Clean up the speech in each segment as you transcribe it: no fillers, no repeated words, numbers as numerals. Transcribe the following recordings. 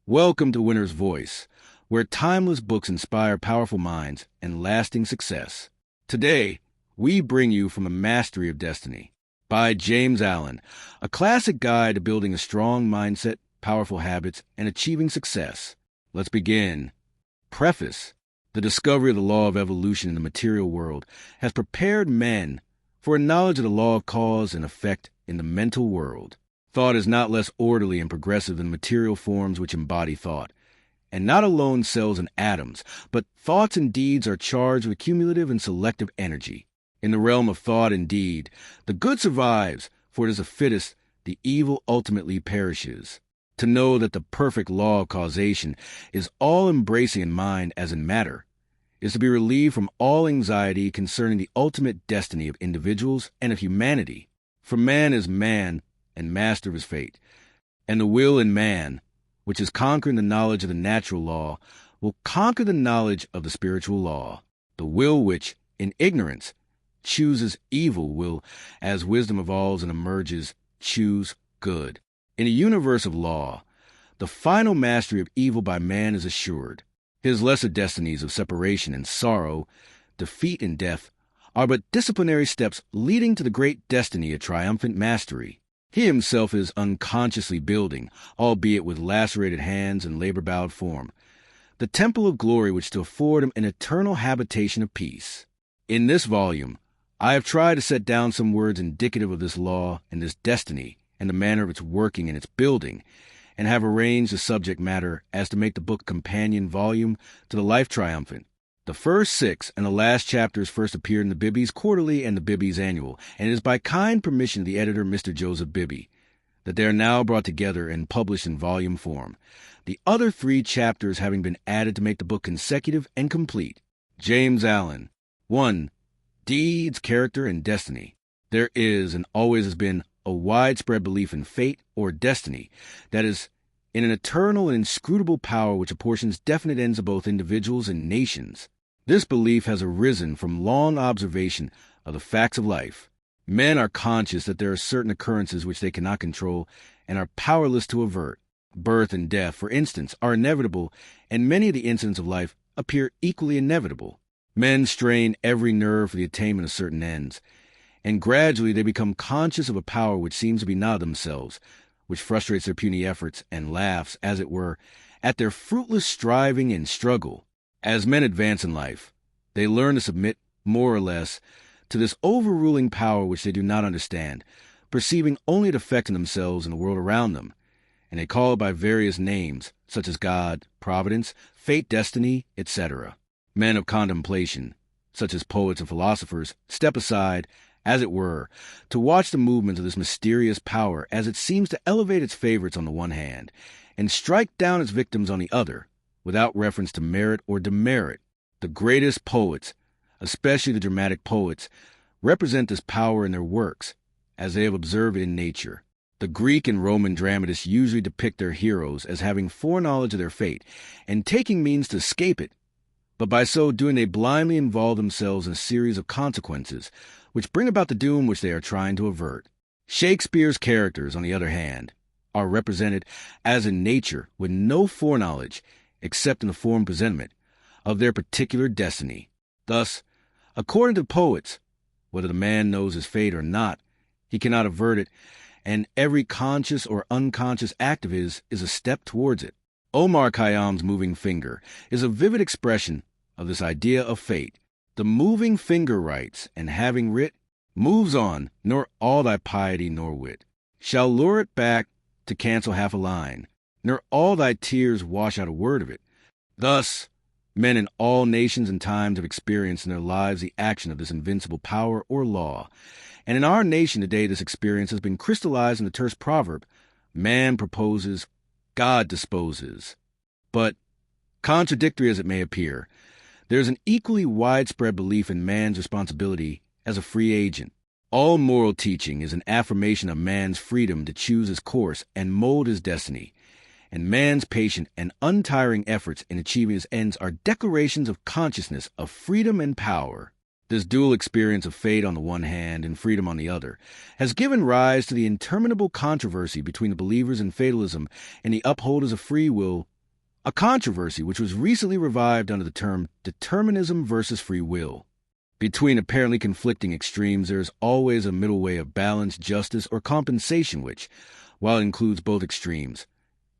Welcome to Winner's Voice, where timeless books inspire powerful minds and lasting success. Today, we bring you From a Mastery of Destiny by James Allen, a classic guide to building a strong mindset, powerful habits, and achieving success. Let's begin. Preface. The discovery of the law of evolution in the material world has prepared men for a knowledge of the law of cause and effect in the mental world. Thought is not less orderly and progressive than material forms which embody thought, and not alone cells and atoms, but thoughts and deeds are charged with cumulative and selective energy. In the realm of thought and deed, the good survives, for it is the fittest, the evil ultimately perishes. To know that the perfect law of causation is all-embracing in mind as in matter, is to be relieved from all anxiety concerning the ultimate destiny of individuals and of humanity. For man is man, and master of his fate, and the will in man, which is conquering the knowledge of the natural law, will conquer the knowledge of the spiritual law. The will which, in ignorance, chooses evil will, as wisdom evolves and emerges, choose good. In a universe of law, the final mastery of evil by man is assured. His lesser destinies of separation and sorrow, defeat and death, are but disciplinary steps leading to the great destiny of triumphant mastery. He himself is unconsciously building, albeit with lacerated hands and labor-bowed form, the temple of glory which to afford him an eternal habitation of peace. In this volume, I have tried to set down some words indicative of this law and this destiny and the manner of its working and its building, and have arranged the subject matter as to make the book a companion volume to the Life Triumphant. The first 6 and the last chapters first appeared in the Bibby's Quarterly and the Bibby's Annual, and it is by kind permission of the editor, Mr. Joseph Bibby, that they are now brought together and published in volume form, the other 3 chapters having been added to make the book consecutive and complete. James Allen. 1. Deeds, Character, and Destiny. There is and always has been a widespread belief in fate or destiny, that is, in an eternal and inscrutable power which apportions definite ends to both individuals and nations. This belief has arisen from long observation of the facts of life. Men are conscious that there are certain occurrences which they cannot control and are powerless to avert. Birth and death, for instance, are inevitable, and many of the incidents of life appear equally inevitable. Men strain every nerve for the attainment of certain ends, and gradually they become conscious of a power which seems to be not of themselves, which frustrates their puny efforts and laughs, as it were, at their fruitless striving and struggle. As men advance in life, they learn to submit, more or less, to this overruling power which they do not understand, perceiving only its effect in themselves and the world around them, and they call it by various names, such as God, Providence, Fate, Destiny, etc. Men of contemplation, such as poets and philosophers, step aside, as it were, to watch the movements of this mysterious power as it seems to elevate its favorites on the one hand, and strike down its victims on the other, without reference to merit or demerit. The greatest poets, especially the dramatic poets, represent this power in their works, as they have observed it in nature. The Greek and Roman dramatists usually depict their heroes as having foreknowledge of their fate, and taking means to escape it, but by so doing they blindly involve themselves in a series of consequences, which bring about the doom which they are trying to avert. Shakespeare's characters, on the other hand, are represented as in nature with no foreknowledge, except in the form presentiment, of their particular destiny. Thus, according to poets, whether the man knows his fate or not, he cannot avert it, and every conscious or unconscious act of his is a step towards it. Omar Khayyam's moving finger is a vivid expression of this idea of fate. The moving finger writes, and having writ, moves on, nor all thy piety nor wit shall lure it back to cancel half a line, nor all thy tears wash out a word of it. Thus, men in all nations and times have experienced in their lives the action of this invincible power or law, and in our nation today this experience has been crystallized in the terse proverb, man proposes, God disposes. But, contradictory as it may appear, there is an equally widespread belief in man's responsibility as a free agent. All moral teaching is an affirmation of man's freedom to choose his course and mold his destiny, and man's patient and untiring efforts in achieving his ends are declarations of consciousness of freedom and power. This dual experience of fate on the one hand and freedom on the other has given rise to the interminable controversy between the believers in fatalism and the upholders of free will a controversy which was recently revived under the term determinism versus free will. Between apparently conflicting extremes, there is always a middle way of balance, justice, or compensation which, while it includes both extremes,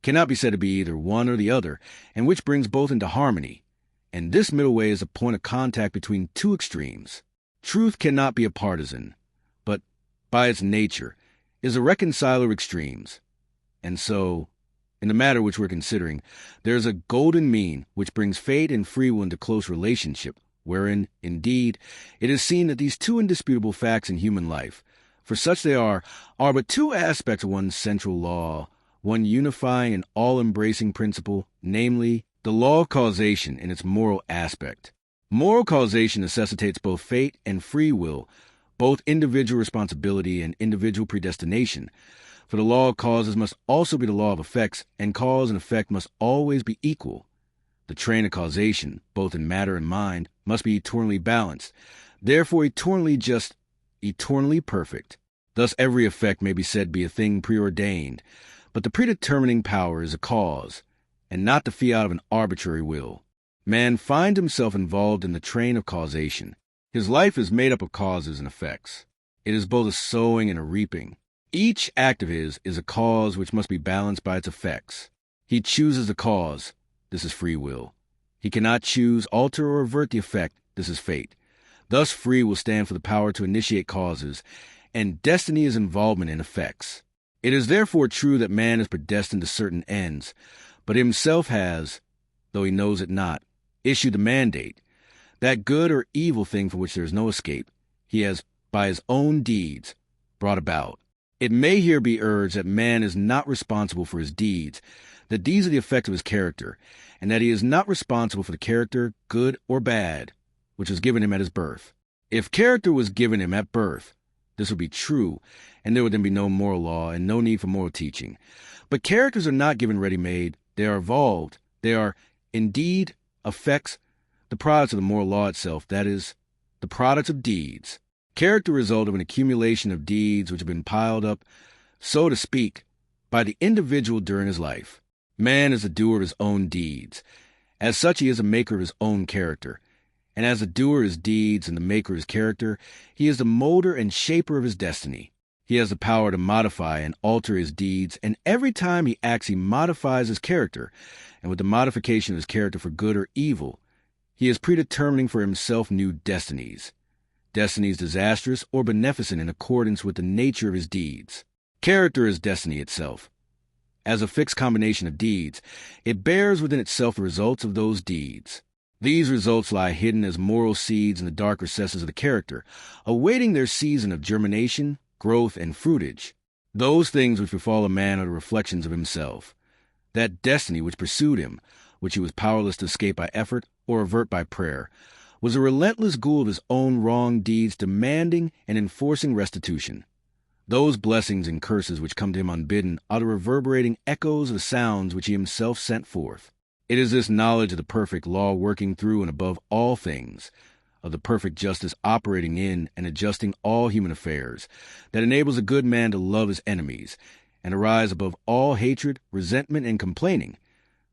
cannot be said to be either one or the other, and which brings both into harmony. And this middle way is a point of contact between two extremes. Truth cannot be a partisan, but, by its nature, is a reconciler of extremes. And so, in the matter which we're considering, there is a golden mean which brings fate and free will into close relationship, wherein, indeed, it is seen that these two indisputable facts in human life, for such they are but two aspects of one central law, one unifying and all-embracing principle, namely, the law of causation in its moral aspect. Moral causation necessitates both fate and free will, both individual responsibility and individual predestination, for the law of causes must also be the law of effects, and cause and effect must always be equal. The train of causation, both in matter and mind, must be eternally balanced, therefore eternally just, eternally perfect. Thus every effect may be said to be a thing preordained, but the predetermining power is a cause, and not the fiat of an arbitrary will. Man finds himself involved in the train of causation. His life is made up of causes and effects. It is both a sowing and a reaping. Each act of his is a cause which must be balanced by its effects. He chooses the cause. This is free will. He cannot choose, alter, or avert the effect. This is fate. Thus free will stand for the power to initiate causes, and destiny is involvement in effects. It is therefore true that man is predestined to certain ends, but himself has, though he knows it not, issued the mandate. That good or evil thing for which there is no escape, he has, by his own deeds, brought about. It may here be urged that man is not responsible for his deeds, that these are the effect of his character, and that he is not responsible for the character, good or bad, which was given him at his birth. If character was given him at birth, this would be true, and there would then be no moral law and no need for moral teaching. But characters are not given ready-made. They are evolved. They are, indeed, effects, the products of the moral law itself, that is, the products of deeds. Character result of an accumulation of deeds which have been piled up, so to speak, by the individual during his life. Man is the doer of his own deeds. As such, he is a maker of his own character. And as the doer of his deeds and the maker of his character, he is the molder and shaper of his destiny. He has the power to modify and alter his deeds, and every time he acts, he modifies his character, and with the modification of his character for good or evil, he is predetermining for himself new destinies. Destinies disastrous or beneficent in accordance with the nature of his deeds. Character is destiny itself. As a fixed combination of deeds, it bears within itself the results of those deeds. These results lie hidden as moral seeds in the dark recesses of the character, awaiting their season of germination, growth, and fruitage. Those things which befall a man are the reflections of himself. That destiny which pursued him, which he was powerless to escape by effort or avert by prayer, was a relentless ghoul of his own wrong deeds demanding and enforcing restitution. Those blessings and curses which come to him unbidden are the reverberating echoes of the sounds which he himself sent forth. It is this knowledge of the perfect law working through and above all things, of the perfect justice operating in and adjusting all human affairs, that enables a good man to love his enemies and to rise above all hatred, resentment, and complaining,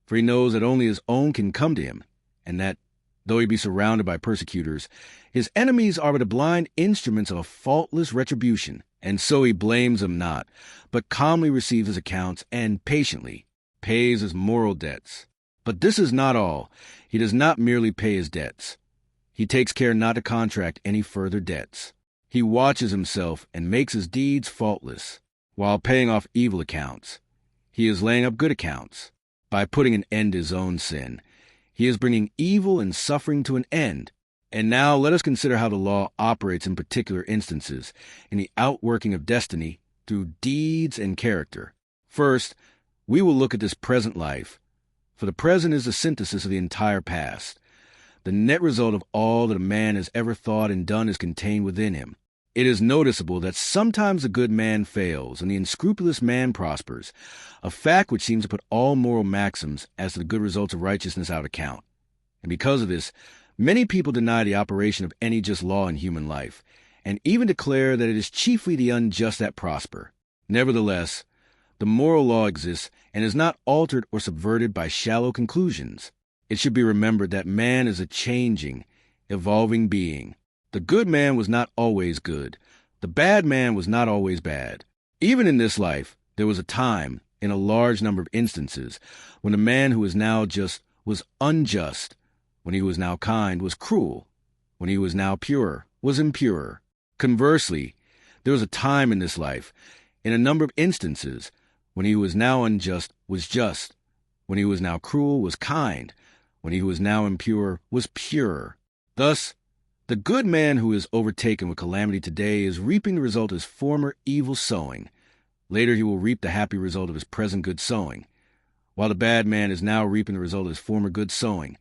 for he knows that only his own can come to him, and that, though he be surrounded by persecutors, his enemies are but the blind instruments of a faultless retribution, and so he blames them not, but calmly receives his accounts and patiently pays his moral debts. But this is not all. He does not merely pay his debts. He takes care not to contract any further debts. He watches himself and makes his deeds faultless, while paying off evil accounts. He is laying up good accounts. By putting an end to his own sin, he is bringing evil and suffering to an end. And now let us consider how the law operates in particular instances in the outworking of destiny through deeds and character. First, we will look at this present life, for the present is the synthesis of the entire past. The net result of all that a man has ever thought and done is contained within him. It is noticeable that sometimes the good man fails and the unscrupulous man prospers, a fact which seems to put all moral maxims as to the good results of righteousness out of account. And because of this, many people deny the operation of any just law in human life, and even declare that it is chiefly the unjust that prosper. Nevertheless, The moral law exists and is not altered or subverted by shallow conclusions. It should be remembered that man is a changing, evolving being. The good man was not always good. The bad man was not always bad. Even in this life, there was a time, in a large number of instances, when the man who is now just was unjust, when he was now kind was cruel, when he was now pure was impure. Conversely, there was a time in this life, in a number of instances, when he who was now unjust was just, when he was now cruel was kind, when he who was now impure was pure. Thus, the good man who is overtaken with calamity today is reaping the result of his former evil sowing. Later he will reap the happy result of his present good sowing. While the bad man is now reaping the result of his former good sowing.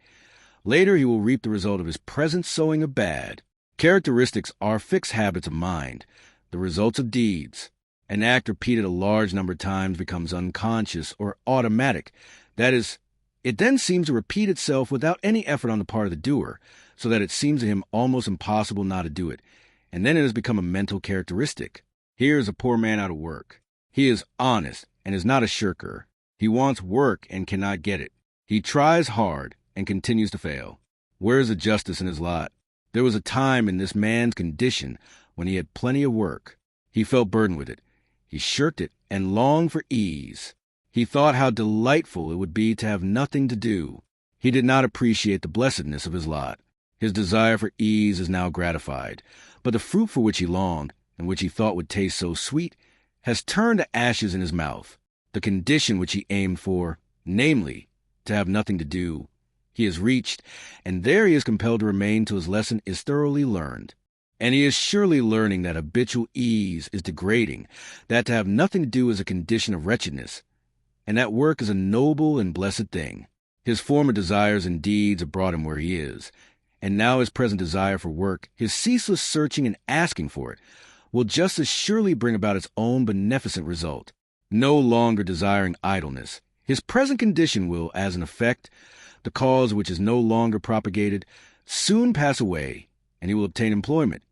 Later he will reap the result of his present sowing of bad. Characteristics are fixed habits of mind, the results of deeds. An act repeated a large number of times becomes unconscious or automatic. That is, it then seems to repeat itself without any effort on the part of the doer, so that it seems to him almost impossible not to do it, and then it has become a mental characteristic. Here is a poor man out of work. He is honest and is not a shirker. He wants work and cannot get it. He tries hard and continues to fail. Where is the justice in his lot? There was a time in this man's condition when he had plenty of work. He felt burdened with it. He shirked it and longed for ease. He thought how delightful it would be to have nothing to do. He did not appreciate the blessedness of his lot. His desire for ease is now gratified, but the fruit for which he longed, and which he thought would taste so sweet, has turned to ashes in his mouth. The condition which he aimed for, namely, to have nothing to do, he has reached, and there he is compelled to remain till his lesson is thoroughly learned. And he is surely learning that habitual ease is degrading, that to have nothing to do is a condition of wretchedness, and that work is a noble and blessed thing. His former desires and deeds have brought him where he is, and now his present desire for work, his ceaseless searching and asking for it, will just as surely bring about its own beneficent result. No longer desiring idleness, his present condition will, as an effect, the cause which is no longer propagated, soon pass away, and he will obtain employment.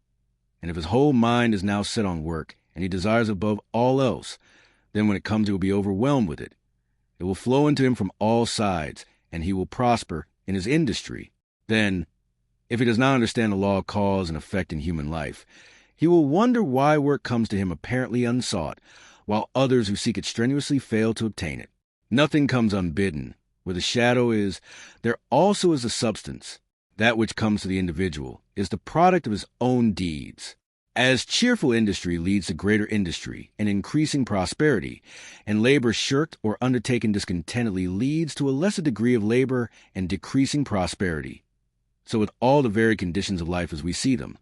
And if his whole mind is now set on work, and he desires above all else, then when it comes he will be overwhelmed with it. It will flow into him from all sides, and he will prosper in his industry. Then, if he does not understand the law of cause and effect in human life, he will wonder why work comes to him apparently unsought, while others who seek it strenuously fail to obtain it. Nothing comes unbidden. Where the shadow is, there also is the substance. That which comes to the individual is the product of his own deeds. As cheerful industry leads to greater industry and increasing prosperity, and labor shirked or undertaken discontentedly leads to a lesser degree of labor and decreasing prosperity. So with all the varied conditions of life as we see them,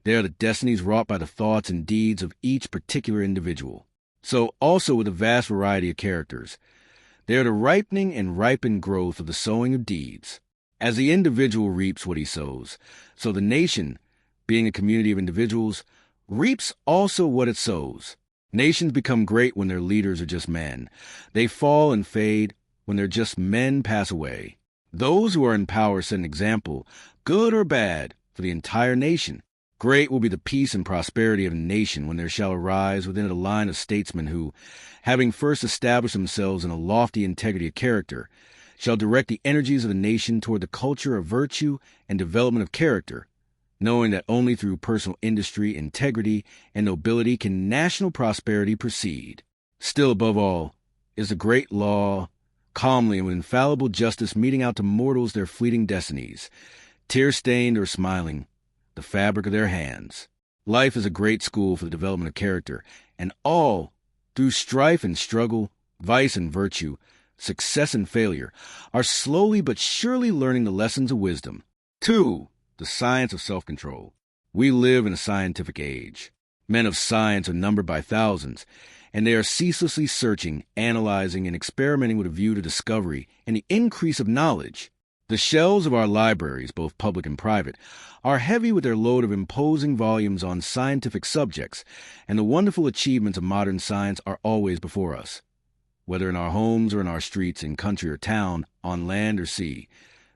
they are the destinies wrought by the thoughts and deeds of each particular individual. So also with a vast variety of characters, they are the ripening and ripened growth of the sowing of deeds. As the individual reaps what he sows, so the nation, being a community of individuals, reaps also what it sows. Nations become great when their leaders are just men. They fall and fade when their just men pass away. Those who are in power set an example, good or bad, for the entire nation. Great will be the peace and prosperity of a nation when there shall arise within it a line of statesmen who, having first established themselves in a lofty integrity of character, shall direct the energies of the nation toward the culture of virtue and development of character, knowing that only through personal industry, integrity, and nobility can national prosperity proceed. Still, above all, is the great law, calmly and with infallible justice meting out to mortals their fleeting destinies, tear-stained or smiling, the fabric of their hands. Life is a great school for the development of character, and all, through strife and struggle, vice and virtue, success and failure, are slowly but surely learning the lessons of wisdom. 2. The science of self-control. We live in a scientific age. Men of science are numbered by thousands, and they are ceaselessly searching, analyzing, and experimenting with a view to discovery and the increase of knowledge. The shelves of our libraries, both public and private, are heavy with their load of imposing volumes on scientific subjects, and the wonderful achievements of modern science are always before us. Whether in our homes or in our streets, in country or town, on land or sea,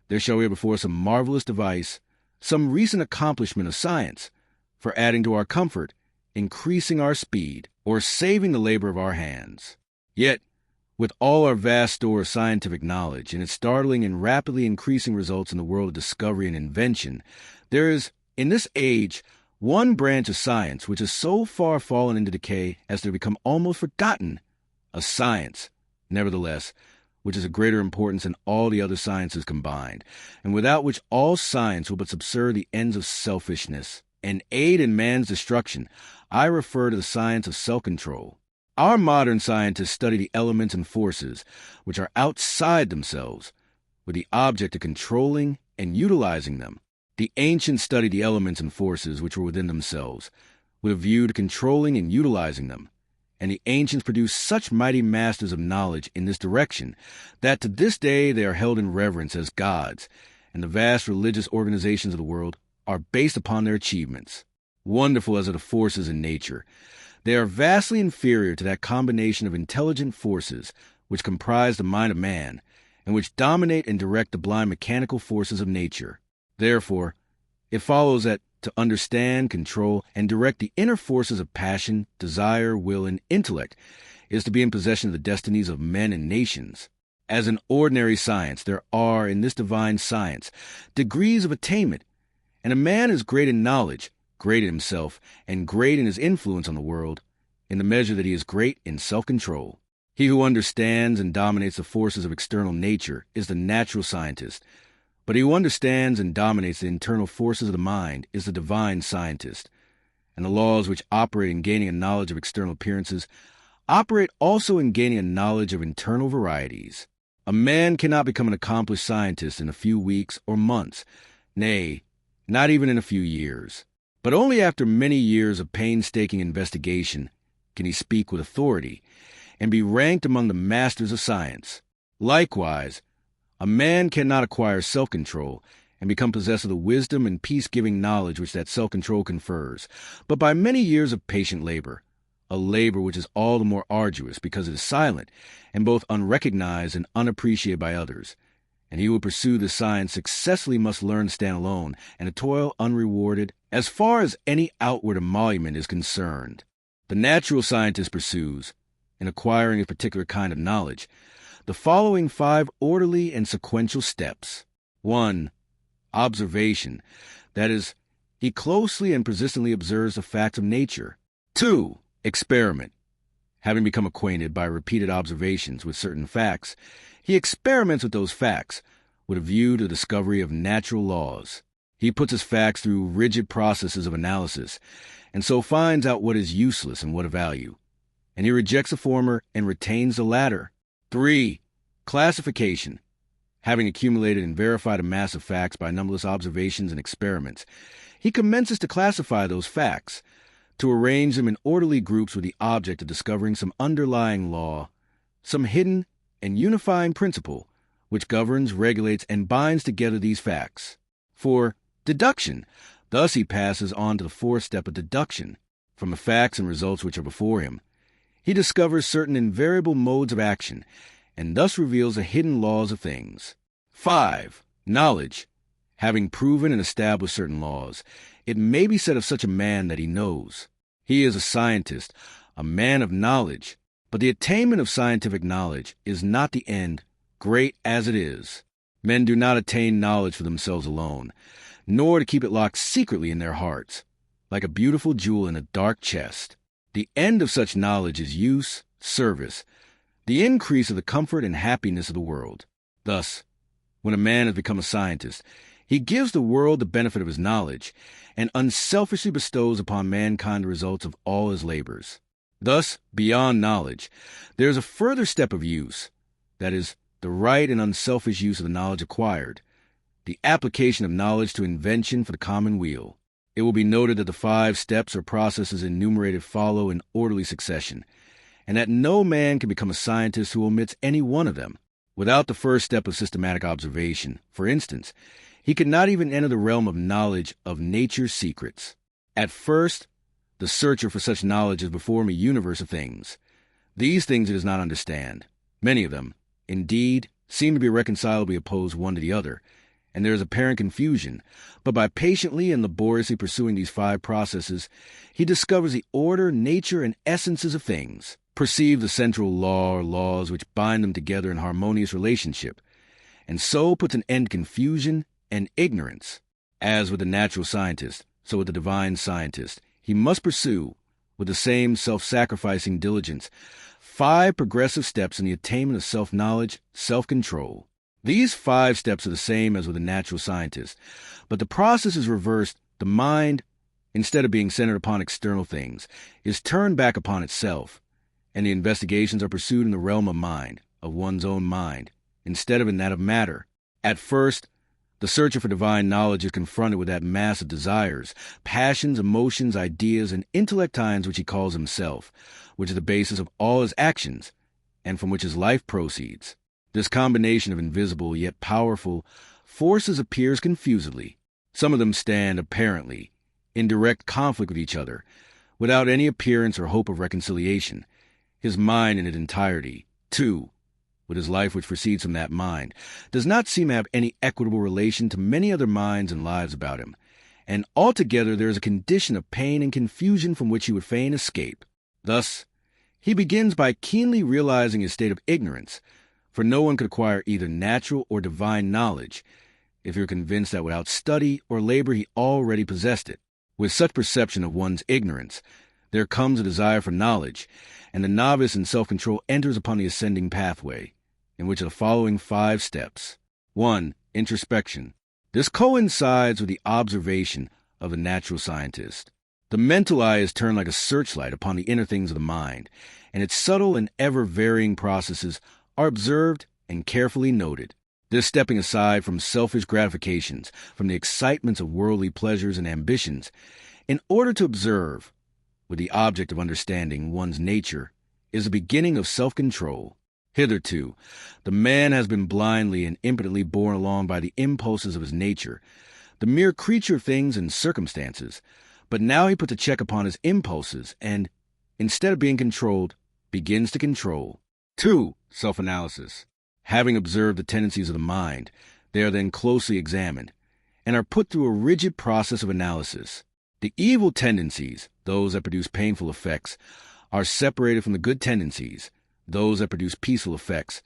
there shall be before us some marvelous device, some recent accomplishment of science, for adding to our comfort, increasing our speed, or saving the labor of our hands. Yet, with all our vast store of scientific knowledge and its startling and rapidly increasing results in the world of discovery and invention, there is, in this age, one branch of science which has so far fallen into decay as to become almost forgotten. A science, nevertheless, which is of greater importance than all the other sciences combined, and without which all science will but subserve the ends of selfishness and aid in man's destruction. I refer to the science of self-control. Our modern scientists study the elements and forces which are outside themselves, with the object of controlling and utilizing them. The ancients studied the elements and forces which were within themselves, with a view to controlling and utilizing them. And the ancients produced such mighty masters of knowledge in this direction that to this day they are held in reverence as gods, and the vast religious organizations of the world are based upon their achievements. Wonderful as are the forces in nature, they are vastly inferior to that combination of intelligent forces which comprise the mind of man, and which dominate and direct the blind mechanical forces of nature. Therefore, it follows that to understand, control, and direct the inner forces of passion, desire, will, and intellect is to be in possession of the destinies of men and nations. As in ordinary science, there are, in this divine science, degrees of attainment, and a man is great in knowledge, great in himself, and great in his influence on the world, in the measure that he is great in self-control. He who understands and dominates the forces of external nature is the natural scientist, but he who understands and dominates the internal forces of the mind is the divine scientist. And the laws which operate in gaining a knowledge of external appearances operate also in gaining a knowledge of internal varieties. A man cannot become an accomplished scientist in a few weeks or months, nay, not even in a few years. But only after many years of painstaking investigation can he speak with authority and be ranked among the masters of science. Likewise, a man cannot acquire self-control and become possessed of the wisdom and peace-giving knowledge which that self-control confers, but by many years of patient labor, a labor which is all the more arduous because it is silent and both unrecognized and unappreciated by others. And he who will pursue this science successfully must learn to stand alone and to toil unrewarded as far as any outward emolument is concerned. The natural scientist pursues, in acquiring a particular kind of knowledge, the following 5 orderly and sequential steps. 1. Observation. That is, he closely and persistently observes the facts of nature. 2. Experiment. Having become acquainted by repeated observations with certain facts, he experiments with those facts with a view to the discovery of natural laws. He puts his facts through rigid processes of analysis, and so finds out what is useless and what of value. And he rejects the former and retains the latter. 3. Classification. Having accumulated and verified a mass of facts by numberless observations and experiments, he commences to classify those facts, to arrange them in orderly groups with the object of discovering some underlying law, some hidden and unifying principle, which governs, regulates, and binds together these facts. 4. Deduction. Thus he passes on to the 4th step of deduction. From the facts and results which are before him, he discovers certain invariable modes of action, and thus reveals the hidden laws of things. 5. Knowledge. Having proven and established certain laws, it may be said of such a man that he knows. He is a scientist, a man of knowledge, but the attainment of scientific knowledge is not the end, great as it is. Men do not attain knowledge for themselves alone, nor to keep it locked secretly in their hearts, like a beautiful jewel in a dark chest. The end of such knowledge is use, service, the increase of the comfort and happiness of the world. Thus, when a man has become a scientist, he gives the world the benefit of his knowledge, and unselfishly bestows upon mankind the results of all his labors. Thus, beyond knowledge, there is a further step of use, that is, the right and unselfish use of the knowledge acquired, the application of knowledge to invention for the common weal. It will be noted that the 5 steps or processes enumerated follow in orderly succession, and that no man can become a scientist who omits any one of them. Without the first step of systematic observation, for instance, he could not even enter the realm of knowledge of nature's secrets. At first, the searcher for such knowledge is before him a universe of things. These things he does not understand. Many of them, indeed, seem to be irreconcilably opposed one to the other, and there is apparent confusion, but by patiently and laboriously pursuing these 5 processes, he discovers the order, nature, and essences of things. perceive the central law or laws which bind them together in harmonious relationship, and so puts an end to confusion and ignorance. As with the natural scientist, so with the divine scientist, he must pursue, with the same self-sacrificing diligence, 5 progressive steps in the attainment of self-knowledge, self-control. These 5 steps are the same as with the natural scientist, but the process is reversed. The mind, instead of being centered upon external things, is turned back upon itself, and the investigations are pursued in the realm of mind, of one's own mind, instead of in that of matter. At first, the searcher for divine knowledge is confronted with that mass of desires, passions, emotions, ideas, and intellectines which he calls himself, which is the basis of all his actions, and from which his life proceeds. This combination of invisible yet powerful forces appears confusedly. Some of them stand, apparently, in direct conflict with each other, without any appearance or hope of reconciliation. His mind in its entirety, too, with his life which proceeds from that mind, does not seem to have any equitable relation to many other minds and lives about him, and altogether there is a condition of pain and confusion from which he would fain escape. Thus, he begins by keenly realizing his state of ignorance, for no one could acquire either natural or divine knowledge if he were convinced that without study or labor he already possessed it. With such perception of one's ignorance, there comes a desire for knowledge, and the novice in self-control enters upon the ascending pathway, in which are the following 5 steps. 1. Introspection. This coincides with the observation of the natural scientist. The mental eye is turned like a searchlight upon the inner things of the mind, and its subtle and ever-varying processes are observed and carefully noted. This stepping aside from selfish gratifications, from the excitements of worldly pleasures and ambitions, in order to observe, with the object of understanding one's nature, is the beginning of self-control. Hitherto, the man has been blindly and impotently borne along by the impulses of his nature, the mere creature of things and circumstances, but now he puts a check upon his impulses and, instead of being controlled, begins to control. 2. Self-analysis. Having observed the tendencies of the mind, they are then closely examined, and are put through a rigid process of analysis. The evil tendencies, those that produce painful effects, are separated from the good tendencies, those that produce peaceful effects,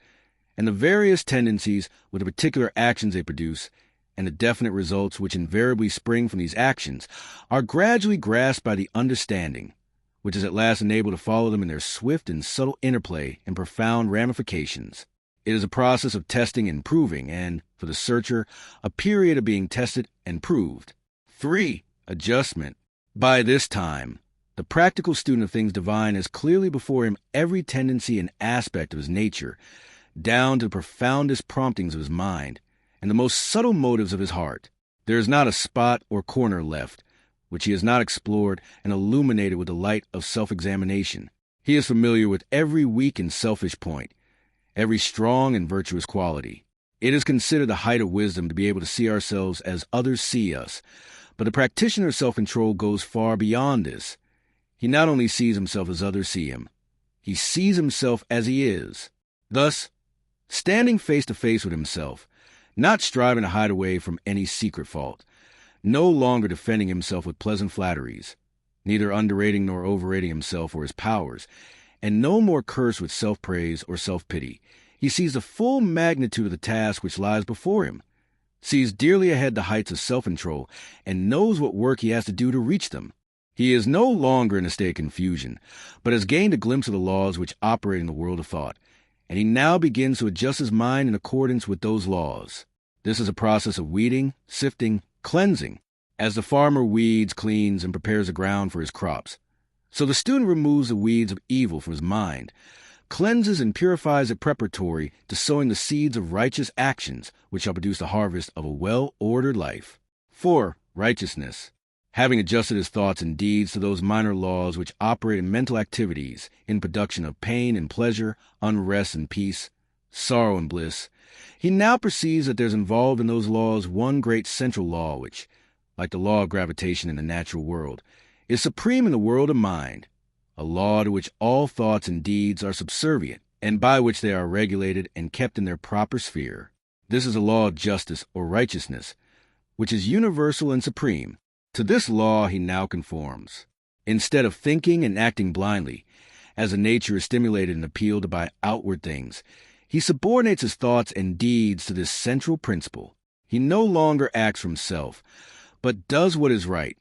and the various tendencies with the particular actions they produce, and the definite results which invariably spring from these actions, are gradually grasped by the understanding, which is at last enabled to follow them in their swift and subtle interplay and profound ramifications. It is a process of testing and proving, and, for the searcher, a period of being tested and proved. 3. Adjustment. By this time, the practical student of things divine has clearly before him every tendency and aspect of his nature, down to the profoundest promptings of his mind, and the most subtle motives of his heart. There is not a spot or corner left which he has not explored and illuminated with the light of self-examination. He is familiar with every weak and selfish point, every strong and virtuous quality. It is considered the height of wisdom to be able to see ourselves as others see us, but the practitioner of self-control goes far beyond this. He not only sees himself as others see him, he sees himself as he is. Thus, standing face to face with himself, not striving to hide away from any secret fault, no longer defending himself with pleasant flatteries, neither underrating nor overrating himself or his powers, and no more cursed with self-praise or self-pity. He sees the full magnitude of the task which lies before him, sees dearly ahead the heights of self-control, and knows what work he has to do to reach them. He is no longer in a state of confusion, but has gained a glimpse of the laws which operate in the world of thought, and he now begins to adjust his mind in accordance with those laws. This is a process of weeding, sifting, cleansing, as the farmer weeds, cleans, and prepares the ground for his crops. So the student removes the weeds of evil from his mind, cleanses and purifies it preparatory to sowing the seeds of righteous actions, which shall produce the harvest of a well-ordered life. 4. Righteousness. Having adjusted his thoughts and deeds to those minor laws which operate in mental activities, in production of pain and pleasure, unrest and peace, sorrow and bliss, he now perceives that there's involved in those laws one great central law which, like the law of gravitation in the natural world, is supreme in the world of mind, a law to which all thoughts and deeds are subservient, and by which they are regulated and kept in their proper sphere. This is a law of justice or righteousness, which is universal and supreme. To this law he now conforms. Instead of thinking and acting blindly, as the nature is stimulated and appealed to by outward things. He subordinates his thoughts and deeds to this central principle. He no longer acts from self, but does what is right,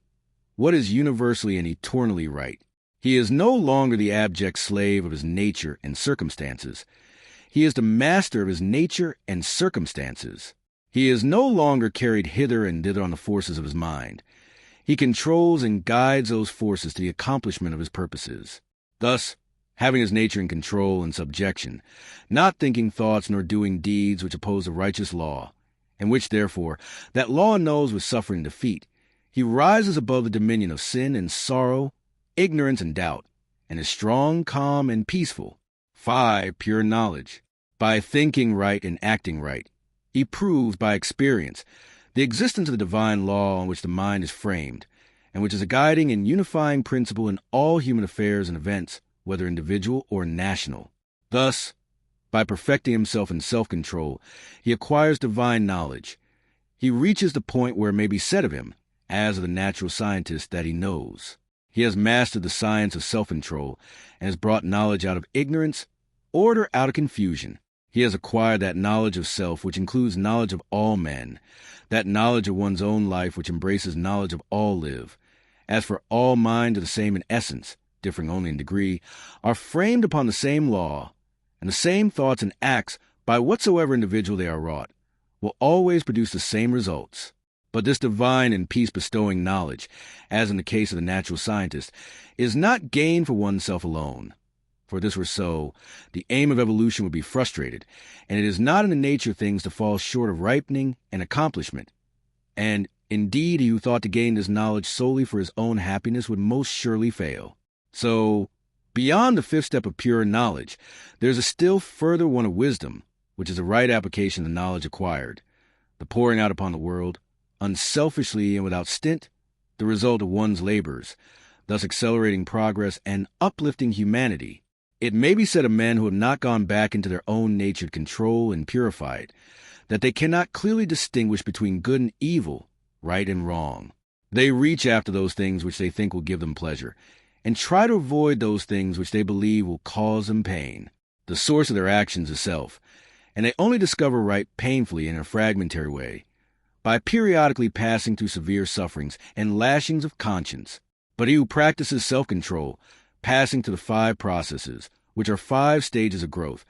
what is universally and eternally right. He is no longer the abject slave of his nature and circumstances. He is the master of his nature and circumstances. He is no longer carried hither and thither on the forces of his mind. He controls and guides those forces to the accomplishment of his purposes. Thus, having his nature in control and subjection, not thinking thoughts nor doing deeds which oppose the righteous law, and which, therefore, that law knows with suffering and defeat, he rises above the dominion of sin and sorrow, ignorance and doubt, and is strong, calm, and peaceful. 5. Pure knowledge. By thinking right and acting right, he proves by experience the existence of the divine law on which the mind is framed, and which is a guiding and unifying principle in all human affairs and events, whether individual or national. Thus, by perfecting himself in self-control, he acquires divine knowledge. He reaches the point where it may be said of him, as of the natural scientist, that he knows. He has mastered the science of self-control and has brought knowledge out of ignorance, order out of confusion. He has acquired that knowledge of self which includes knowledge of all men, that knowledge of one's own life which embraces knowledge of all live. As for all minds are the same in essence, differing only in degree, are framed upon the same law, and the same thoughts and acts, by whatsoever individual they are wrought, will always produce the same results. But this divine and peace-bestowing knowledge, as in the case of the natural scientist, is not gained for oneself alone. For if this were so, the aim of evolution would be frustrated, and it is not in the nature of things to fall short of ripening and accomplishment. And, indeed, he who thought to gain this knowledge solely for his own happiness would most surely fail. So, beyond the 5th step of pure knowledge, there is a still further one of wisdom, which is the right application of the knowledge acquired, the pouring out upon the world, unselfishly and without stint, the result of one's labors, thus accelerating progress and uplifting humanity. It may be said of men who have not gone back into their own nature to control and purify it, that they cannot clearly distinguish between good and evil, right and wrong. They reach after those things which they think will give them pleasure, and try to avoid those things which they believe will cause them pain. The source of their actions is self, and they only discover right painfully in a fragmentary way, by periodically passing through severe sufferings and lashings of conscience. But he who practices self-control, passing to the 5 processes, which are 5 stages of growth,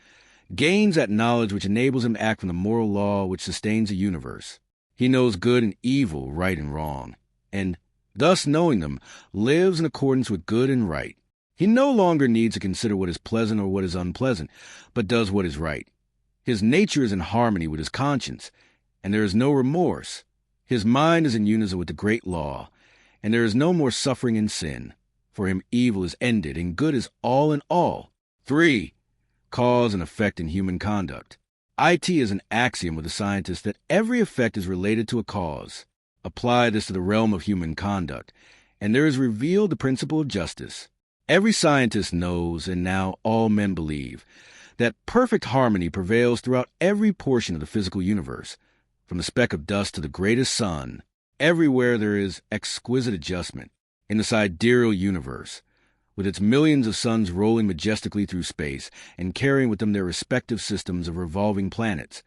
gains that knowledge which enables him to act from the moral law which sustains the universe. He knows good and evil, right and wrong, and, thus knowing them, lives in accordance with good and right. He no longer needs to consider what is pleasant or what is unpleasant, but does what is right. His nature is in harmony with his conscience, and there is no remorse. His mind is in unison with the great law, and there is no more suffering in sin. For him evil is ended, and good is all in all. 3. Cause and effect in human conduct. It is an axiom with the scientist that every effect is related to a cause. Apply this to the realm of human conduct, and there is revealed the principle of justice. Every scientist knows, and now all men believe, that perfect harmony prevails throughout every portion of the physical universe, from the speck of dust to the greatest sun. Everywhere there is exquisite adjustment. In the sidereal universe, with its millions of suns rolling majestically through space and carrying with them their respective systems of revolving planets,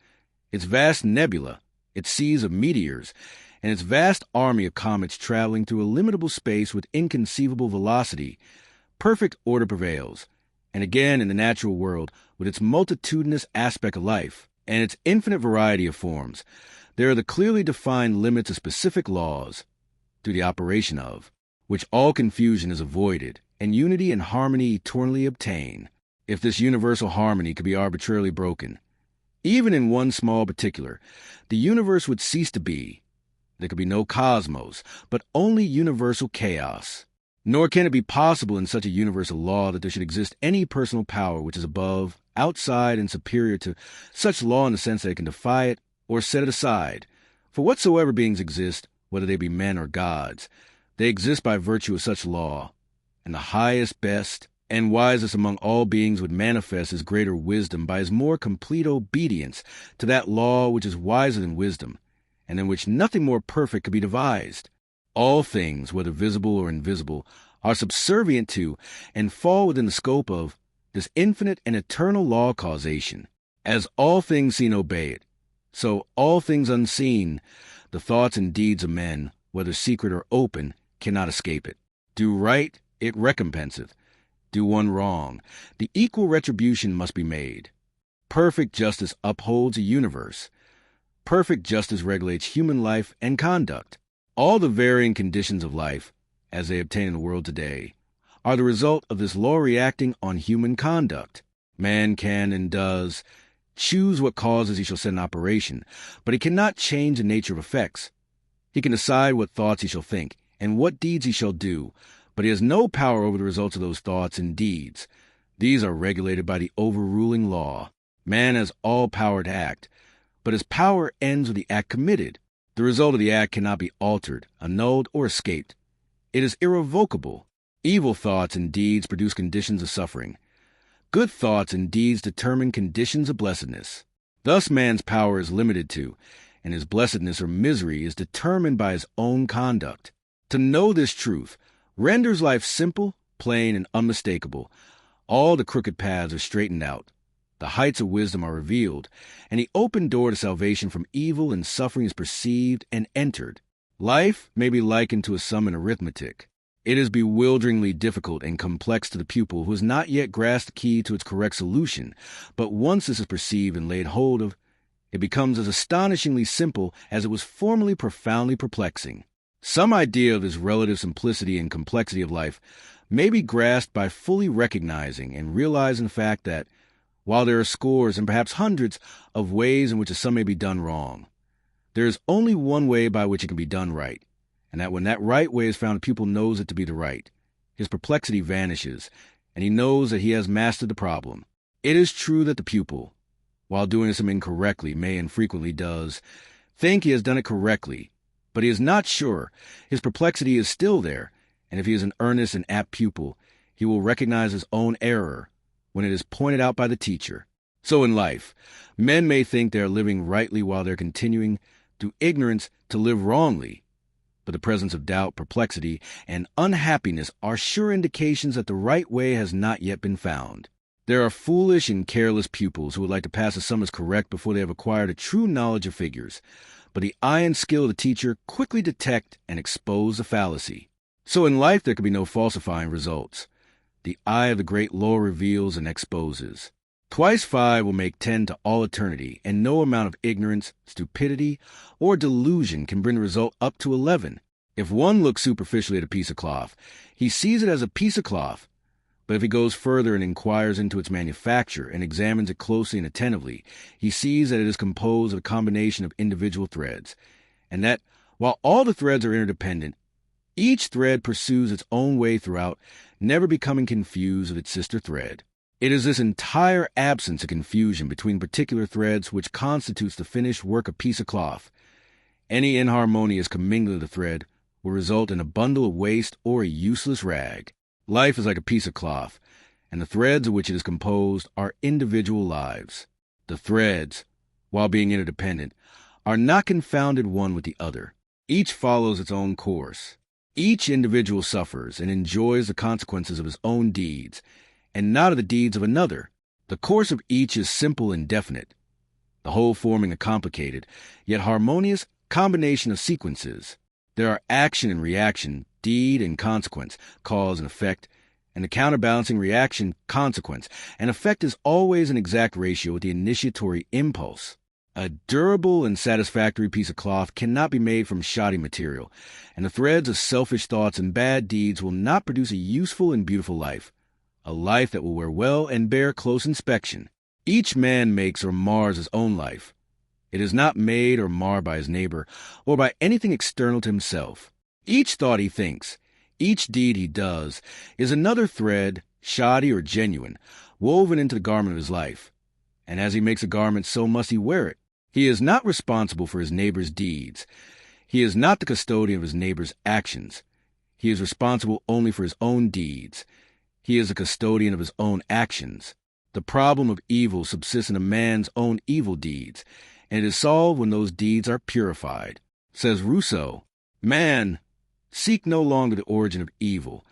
its vast nebula, its seas of meteors, and its vast army of comets traveling through illimitable space with inconceivable velocity, perfect order prevails. And again in the natural world, with its multitudinous aspect of life and its infinite variety of forms, there are the clearly defined limits of specific laws, through the operation of which all confusion is avoided, and unity and harmony eternally obtain. If this universal harmony could be arbitrarily broken, even in one small particular, the universe would cease to be. There could be no cosmos, but only universal chaos. Nor can it be possible in such a universal law that there should exist any personal power which is above, outside, and superior to such law in the sense that it can defy it or set it aside. For whatsoever beings exist, whether they be men or gods, they exist by virtue of such law, and the highest, best, and wisest among all beings would manifest his greater wisdom by his more complete obedience to that law which is wiser than wisdom, and in which nothing more perfect could be devised. All things, whether visible or invisible, are subservient to, and fall within the scope of this infinite and eternal law of causation. As all things seen obey it, so all things unseen, the thoughts and deeds of men, whether secret or open, cannot escape it. Do right, it recompenseth. Do one wrong, the equal retribution must be made. Perfect justice upholds a universe. Perfect justice regulates human life and conduct. All the varying conditions of life, as they obtain in the world today, are the result of this law reacting on human conduct. Man can and does choose what causes he shall set in operation, but he cannot change the nature of effects. He can decide what thoughts he shall think and what deeds he shall do, but he has no power over the results of those thoughts and deeds. These are regulated by the overruling law. Man has all power to act, but his power ends with the act committed. The result of the act cannot be altered, annulled, or escaped. It is irrevocable. Evil thoughts and deeds produce conditions of suffering. Good thoughts and deeds determine conditions of blessedness. Thus man's power is limited to, and his blessedness or misery is determined by his own conduct. To know this truth renders life simple, plain, and unmistakable. All the crooked paths are straightened out. The heights of wisdom are revealed, and the open door to salvation from evil and suffering is perceived and entered. Life may be likened to a sum in arithmetic. It is bewilderingly difficult and complex to the pupil who has not yet grasped the key to its correct solution, but once this is perceived and laid hold of, it becomes as astonishingly simple as it was formerly profoundly perplexing. Some idea of this relative simplicity and complexity of life may be grasped by fully recognizing and realizing the fact that, while there are scores and perhaps hundreds of ways in which a sum may be done wrong, there is only one way by which it can be done right, and that when that right way is found, the pupil knows it to be the right. His perplexity vanishes, and he knows that he has mastered the problem. It is true that the pupil, while doing some incorrectly, may and frequently does, think he has done it correctly, but he is not sure. His perplexity is still there, and if he is an earnest and apt pupil, he will recognize his own error when it is pointed out by the teacher. So in life, men may think they are living rightly while they are continuing, through ignorance, to live wrongly. But the presence of doubt, perplexity, and unhappiness are sure indications that the right way has not yet been found. There are foolish and careless pupils who would like to pass a sum as correct before they have acquired a true knowledge of figures, but the eye and skill of the teacher quickly detect and expose the fallacy. So in life there can be no falsifying results. The eye of the great law reveals and exposes. Twice 5 will make 10 to all eternity, and no amount of ignorance, stupidity, or delusion can bring the result up to 11. If one looks superficially at a piece of cloth, he sees it as a piece of cloth. But if he goes further and inquires into its manufacture and examines it closely and attentively, he sees that it is composed of a combination of individual threads, and that, while all the threads are interdependent, each thread pursues its own way throughout, never becoming confused with its sister thread. It is this entire absence of confusion between particular threads which constitutes the finished work of piece of cloth. Any inharmonious commingling of the thread will result in a bundle of waste or a useless rag. Life is like a piece of cloth, and the threads of which it is composed are individual lives. The threads, while being interdependent, are not confounded one with the other. Each follows its own course. Each individual suffers and enjoys the consequences of his own deeds, and not of the deeds of another. The course of each is simple and definite, the whole forming a complicated, yet harmonious combination of sequences. There are action and reaction, deed and consequence, cause and effect, and the counterbalancing reaction, consequence, and effect is always an exact ratio with the initiatory impulse. A durable and satisfactory piece of cloth cannot be made from shoddy material, and the threads of selfish thoughts and bad deeds will not produce a useful and beautiful life, a life that will wear well and bear close inspection. Each man makes or mars his own life. It is not made or marred by his neighbor, or by anything external to himself. Each thought he thinks, each deed he does, is another thread, shoddy or genuine, woven into the garment of his life. And as he makes a garment, so must he wear it. He is not responsible for his neighbor's deeds. He is not the custodian of his neighbor's actions. He is responsible only for his own deeds. He is the custodian of his own actions. The problem of evil subsists in a man's own evil deeds, and it is solved when those deeds are purified. Says Rousseau, "Man, seek no longer the origin of evil,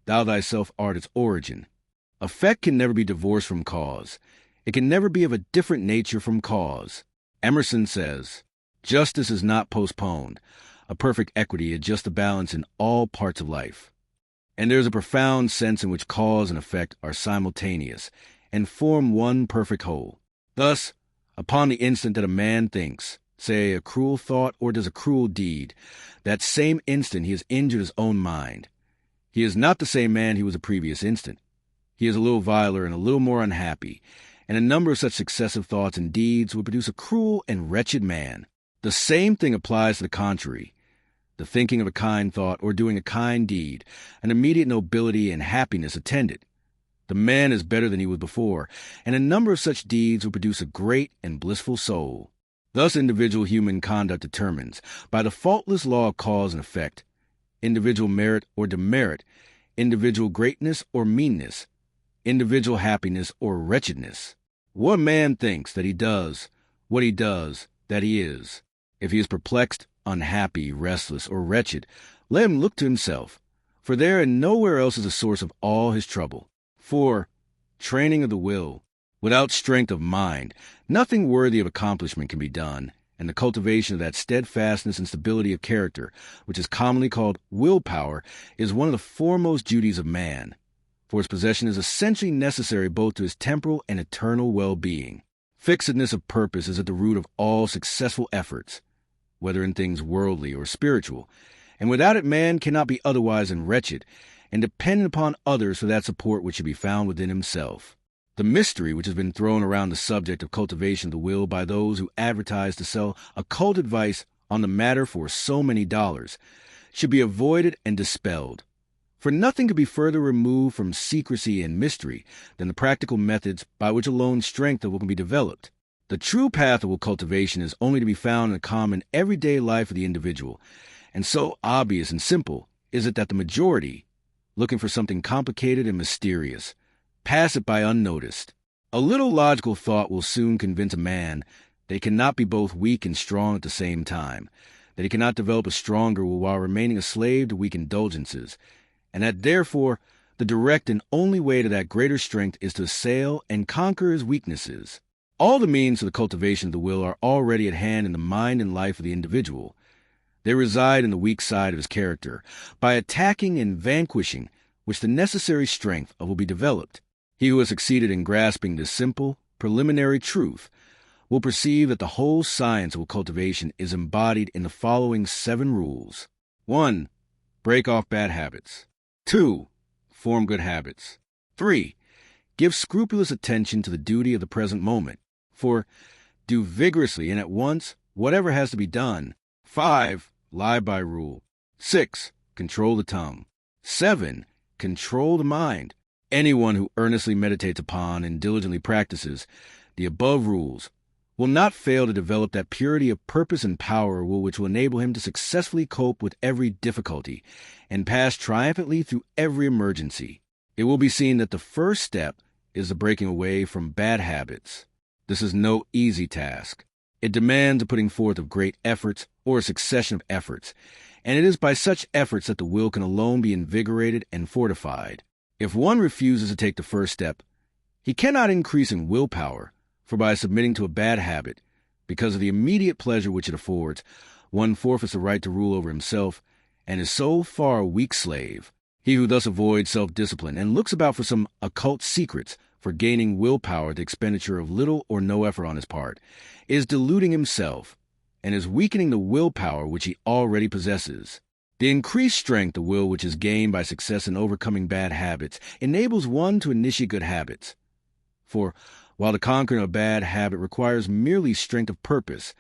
thou thyself art its origin. Effect can never be divorced from cause. It can never be of a different nature from cause. Emerson says, "Justice is not postponed. A perfect equity adjusts the balance in all parts of life." And there is a profound sense in which cause and effect are simultaneous and form one perfect whole. Thus, upon the instant that a man thinks, say, a cruel thought or does a cruel deed, that same instant he has injured his own mind. He is not the same man he was the previous instant. He is a little viler and a little more unhappy, and a number of such successive thoughts and deeds would produce a cruel and wretched man. The same thing applies to the contrary. The thinking of a kind thought or doing a kind deed, an immediate nobility and happiness attend it. The man is better than he was before, and a number of such deeds will produce a great and blissful soul. Thus individual human conduct determines, by the faultless law of cause and effect, individual merit or demerit, individual greatness or meanness, individual happiness or wretchedness. One man thinks that he does what he does, that he is. If he is perplexed, unhappy, restless, or wretched, let him look to himself, for there and nowhere else is the source of all his trouble. For, training of the will, without strength of mind, nothing worthy of accomplishment can be done, and the cultivation of that steadfastness and stability of character, which is commonly called willpower, is one of the foremost duties of man, for its possession is essentially necessary both to his temporal and eternal well-being. Fixedness of purpose is at the root of all successful efforts, whether in things worldly or spiritual, and without it man cannot be otherwise than wretched, and dependent upon others for that support which should be found within himself. The mystery which has been thrown around the subject of cultivation of the will by those who advertise to sell occult advice on the matter for so many dollars should be avoided and dispelled. For nothing could be further removed from secrecy and mystery than the practical methods by which alone strength of will can be developed. The true path of will cultivation is only to be found in the common everyday life of the individual, and so obvious and simple is it that the majority, looking for something complicated and mysterious, pass it by unnoticed. A little logical thought will soon convince a man that he cannot be both weak and strong at the same time, that he cannot develop a stronger will while remaining a slave to weak indulgences, and that therefore the direct and only way to that greater strength is to assail and conquer his weaknesses. All the means of the cultivation of the will are already at hand in the mind and life of the individual. They reside in the weak side of his character, by attacking and vanquishing which the necessary strength of will be developed. He who has succeeded in grasping this simple, preliminary truth will perceive that the whole science of will cultivation is embodied in the following 7 rules. 1. Break off bad habits. 2. Form good habits. 3. Give scrupulous attention to the duty of the present moment. 4. Do vigorously and at once whatever has to be done. 5. Lie by rule. 6. Control the tongue. 7. Control the mind. Anyone who earnestly meditates upon and diligently practices the above rules will not fail to develop that purity of purpose and power which will enable him to successfully cope with every difficulty and pass triumphantly through every emergency. It will be seen that the first step is the breaking away from bad habits. This is no easy task. It demands a putting forth of great efforts or a succession of efforts, and it is by such efforts that the will can alone be invigorated and fortified. If one refuses to take the first step, he cannot increase in willpower, for by submitting to a bad habit, because of the immediate pleasure which it affords, one forfeits the right to rule over himself, and is so far a weak slave. He who thus avoids self-discipline and looks about for some occult secrets for gaining willpower at the expenditure of little or no effort on his part, is deluding himself, and is weakening the willpower which he already possesses. The increased strength of will which is gained by success in overcoming bad habits enables one to initiate good habits. For, while the conquering of a bad habit requires merely strength of purpose,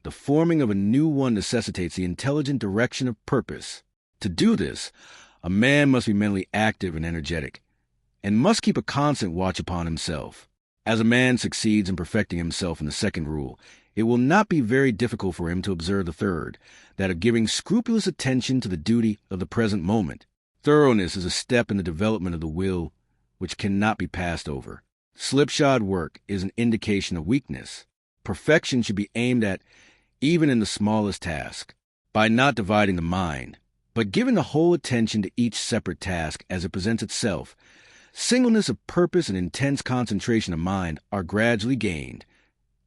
the forming of a new one necessitates the intelligent direction of purpose. To do this, a man must be mentally active and energetic, and must keep a constant watch upon himself. As a man succeeds in perfecting himself in the second rule, it will not be very difficult for him to observe the third, that of giving scrupulous attention to the duty of the present moment. Thoroughness is a step in the development of the will which cannot be passed over. Slipshod work is an indication of weakness. Perfection should be aimed at even in the smallest task. By not dividing the mind, But giving the whole attention to each separate task as it presents itself, singleness of purpose and intense concentration of mind are gradually gained.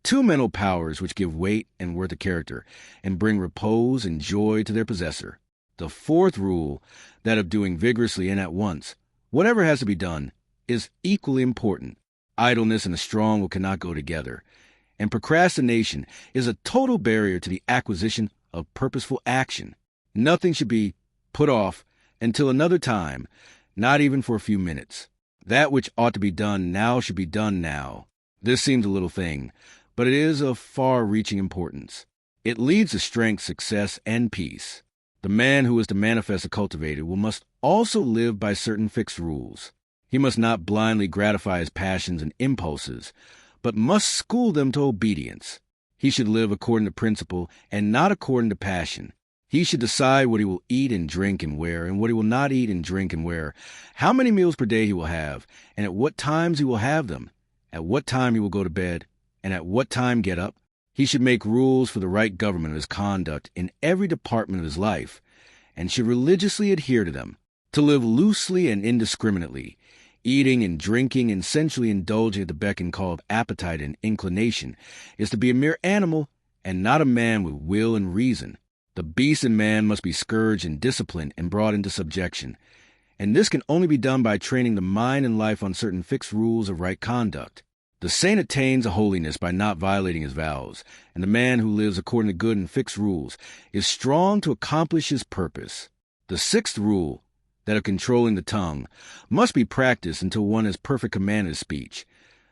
Two mental powers which give weight and worth of character and bring repose and joy to their possessor. The fourth rule, that of doing vigorously and at once, whatever has to be done, is equally important. Idleness and a strong will cannot go together, and procrastination is a total barrier to the acquisition of purposeful action. Nothing should be put off until another time, not even for a few minutes. That which ought to be done now should be done now. This seems a little thing, but it is of far-reaching importance. It leads to strength, success, and peace. The man who is to manifest the cultivated must also live by certain fixed rules. He must not blindly gratify his passions and impulses, but must school them to obedience. He should live according to principle and not according to passion. He should decide what he will eat and drink and wear, and what he will not eat and drink and wear, how many meals per day he will have, and at what times he will have them, at what time he will go to bed, and at what time get up. He should make rules for the right government of his conduct in every department of his life, and should religiously adhere to them. To live loosely and indiscriminately, eating and drinking and sensually indulging at the beck and call of appetite and inclination, is to be a mere animal and not a man with will and reason. The beast in man must be scourged and disciplined and brought into subjection, and this can only be done by training the mind and life on certain fixed rules of right conduct. The saint attains a holiness by not violating his vows, and the man who lives according to good and fixed rules is strong to accomplish his purpose. The sixth rule, that of controlling the tongue, must be practiced until one has perfect command of speech,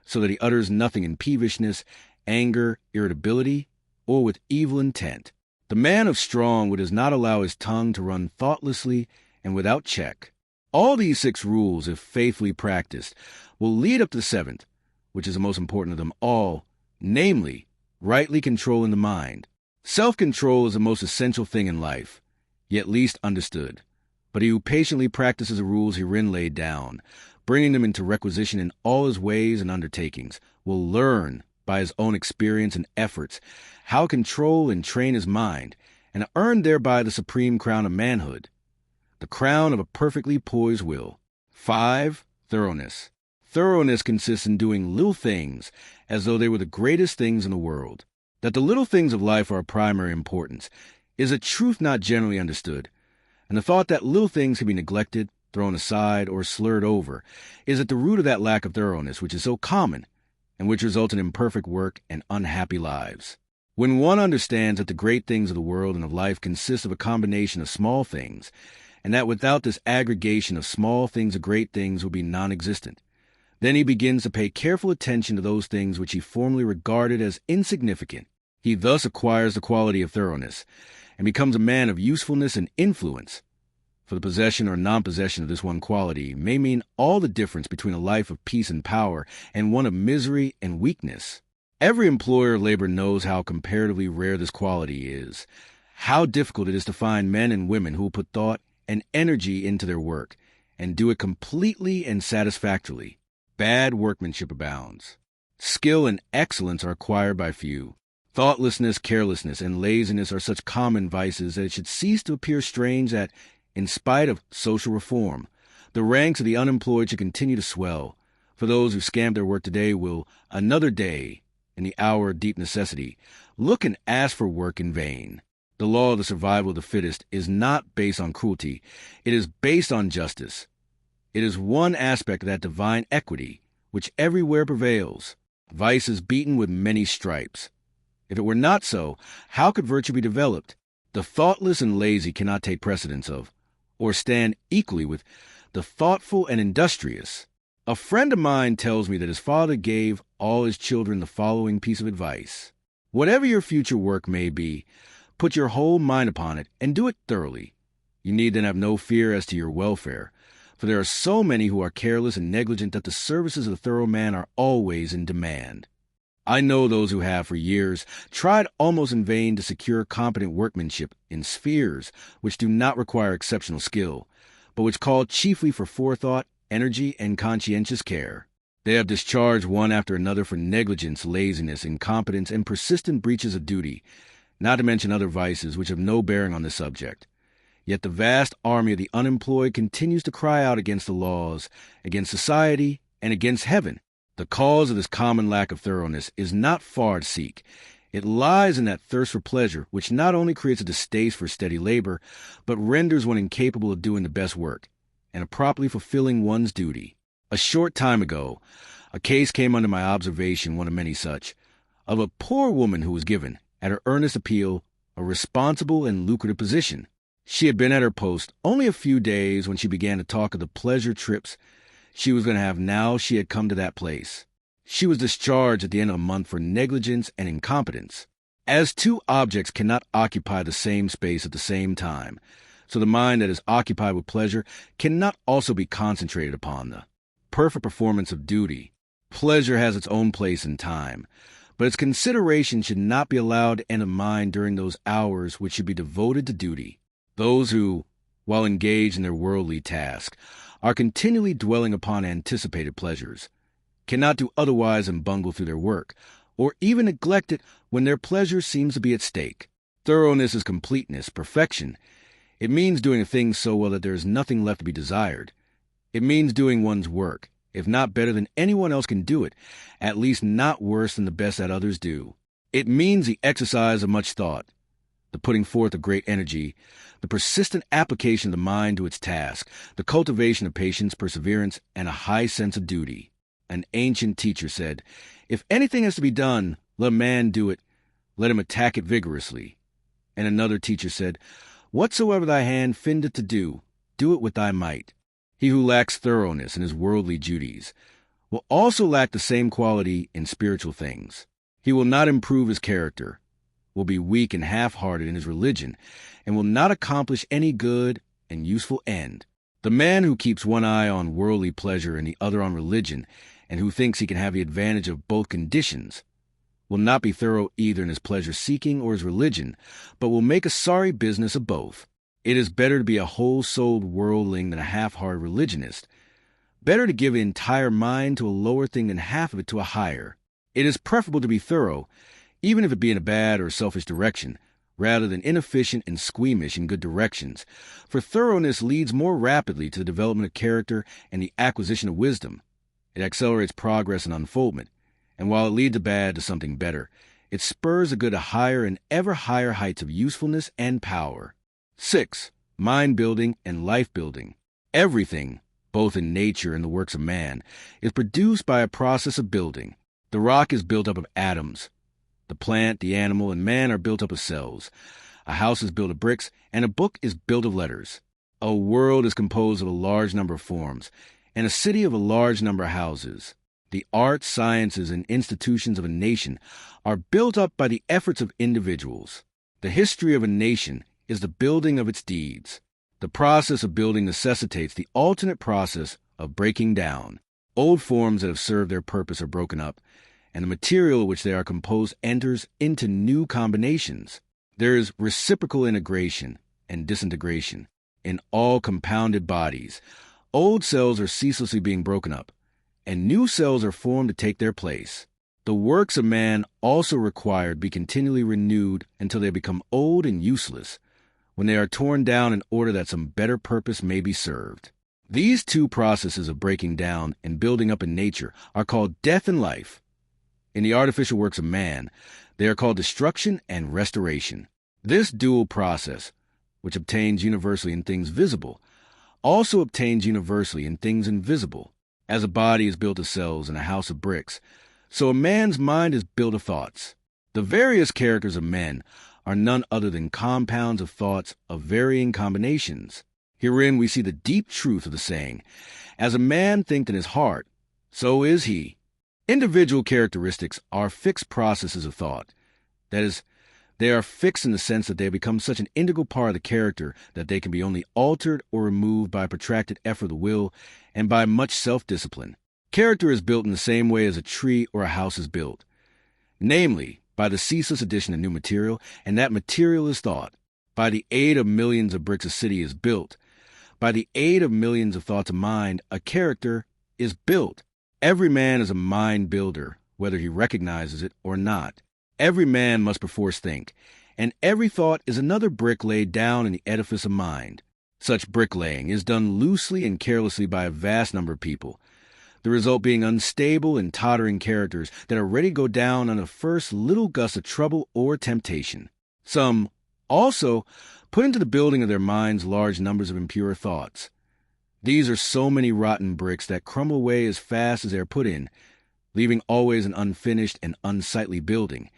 so that he utters nothing in peevishness, anger, irritability, or with evil intent. The man of strong wit does not allow his tongue to run thoughtlessly and without check. All these 6 rules, if faithfully practiced, will lead up to the 7th, which is the most important of them all, namely, rightly controlling the mind. Self-control is the most essential thing in life, yet least understood. But he who patiently practices the rules herein laid down, bringing them into requisition in all his ways and undertakings, will learn by his own experience and efforts how to control and train his mind, and earn thereby the supreme crown of manhood, the crown of a perfectly poised will. 5. Thoroughness. Thoroughness consists in doing little things as though they were the greatest things in the world. That the little things of life are of primary importance is a truth not generally understood, and the thought that little things can be neglected, thrown aside, or slurred over is at the root of that lack of thoroughness which is so common, and which results in imperfect work and unhappy lives. When one understands that the great things of the world and of life consist of a combination of small things, and that without this aggregation of small things the great things will be non-existent, then he begins to pay careful attention to those things which he formerly regarded as insignificant. He thus acquires the quality of thoroughness, and becomes a man of usefulness and influence. For the possession or non-possession of this one quality may mean all the difference between a life of peace and power and one of misery and weakness. Every employer of labor knows how comparatively rare this quality is, how difficult it is to find men and women who will put thought and energy into their work, and do it completely and satisfactorily. Bad workmanship abounds. Skill and excellence are acquired by few. Thoughtlessness, carelessness, and laziness are such common vices that it should cease to appear strange that, in spite of social reform, the ranks of the unemployed should continue to swell, for those who scamp their work today will, another day, in the hour of deep necessity, look and ask for work in vain. The law of the survival of the fittest is not based on cruelty. It is based on justice. It is one aspect of that divine equity which everywhere prevails. Vice is beaten with many stripes. If it were not so, how could virtue be developed? The thoughtless and lazy cannot take precedence of, or stand equally with, the thoughtful and industrious. A friend of mine tells me that his father gave all his children the following piece of advice. Whatever your future work may be, put your whole mind upon it and do it thoroughly. You need then have no fear as to your welfare, for there are so many who are careless and negligent that the services of the thorough man are always in demand. I know those who have for years tried almost in vain to secure competent workmanship in spheres which do not require exceptional skill, but which call chiefly for forethought, energy, and conscientious care. They have discharged one after another for negligence, laziness, incompetence, and persistent breaches of duty, not to mention other vices which have no bearing on the subject. Yet the vast army of the unemployed continues to cry out against the laws, against society, and against heaven. The cause of this common lack of thoroughness is not far to seek. It lies in that thirst for pleasure, which not only creates a distaste for steady labor, but renders one incapable of doing the best work, and of properly fulfilling one's duty. A short time ago, a case came under my observation, one of many such, of a poor woman who was given, at her earnest appeal, a responsible and lucrative position. She had been at her post only a few days when she began to talk of the pleasure trips she was going to have now she had come to that place. She was discharged at the end of a month for negligence and incompetence. As two objects cannot occupy the same space at the same time, so the mind that is occupied with pleasure cannot also be concentrated upon the perfect performance of duty. Pleasure has its own place in time, but its consideration should not be allowed to enter mind during those hours which should be devoted to duty. Those who, while engaged in their worldly task, are continually dwelling upon anticipated pleasures, cannot do otherwise than bungle through their work, or even neglect it when their pleasure seems to be at stake. Thoroughness is completeness, perfection. It means doing a thing so well that there is nothing left to be desired. It means doing one's work, if not better than anyone else can do it, at least not worse than the best that others do. It means the exercise of much thought, the putting forth of great energy, the persistent application of the mind to its task, the cultivation of patience, perseverance, and a high sense of duty. An ancient teacher said, "If anything has to be done, let a man do it, let him attack it vigorously." And another teacher said, "Whatsoever thy hand findeth to do, do it with thy might." He who lacks thoroughness in his worldly duties will also lack the same quality in spiritual things. He will not improve his character, will be weak and half-hearted in his religion, and will not accomplish any good and useful end. The man who keeps one eye on worldly pleasure and the other on religion, and who thinks he can have the advantage of both conditions, will not be thorough either in his pleasure-seeking or his religion, but will make a sorry business of both. It is better to be a whole-souled worldling than a half-hearted religionist. Better to give an entire mind to a lower thing than half of it to a higher. It is preferable to be thorough, even if it be in a bad or selfish direction, rather than inefficient and squeamish in good directions, for thoroughness leads more rapidly to the development of character and the acquisition of wisdom. It accelerates progress and unfoldment, and while it leads the bad to something better, it spurs the good to higher and ever higher heights of usefulness and power. 6. Mind-building and life-building. Everything, both in nature and the works of man, is produced by a process of building. The rock is built up of atoms. The plant, the animal, and man are built up of cells. A house is built of bricks, and a book is built of letters. A world is composed of a large number of forms, and a city of a large number of houses. The arts, sciences, and institutions of a nation are built up by the efforts of individuals. The history of a nation is the building of its deeds. The process of building necessitates the alternate process of breaking down. Old forms that have served their purpose are broken up, and the material which they are composed enters into new combinations. There is reciprocal integration and disintegration in all compounded bodies. Old cells are ceaselessly being broken up, and new cells are formed to take their place. The works of man also require to be continually renewed until they become old and useless, when they are torn down in order that some better purpose may be served. These two processes of breaking down and building up in nature are called death and life. In the artificial works of man, they are called destruction and restoration. This dual process, which obtains universally in things visible, also obtains universally in things invisible. As a body is built of cells and a house of bricks, so a man's mind is built of thoughts. The various characters of men are none other than compounds of thoughts of varying combinations. Herein we see the deep truth of the saying, "As a man thinketh in his heart, so is he." Individual characteristics are fixed processes of thought. That is, they are fixed in the sense that they have become such an integral part of the character that they can be only altered or removed by a protracted effort of the will and by much self-discipline. Character is built in the same way as a tree or a house is built, namely, by the ceaseless addition of new material, and that material is thought. By the aid of millions of bricks a city is built. By the aid of millions of thoughts of mind, a character is built. Every man is a mind builder, whether he recognizes it or not. Every man must perforce think, and every thought is another brick laid down in the edifice of mind. Such bricklaying is done loosely and carelessly by a vast number of people, the result being unstable and tottering characters that are ready to go down on the first little gust of trouble or temptation. Some also put into the building of their minds large numbers of impure thoughts. These are so many rotten bricks that crumble away as fast as they are put in, leaving always an unfinished and unsightly building,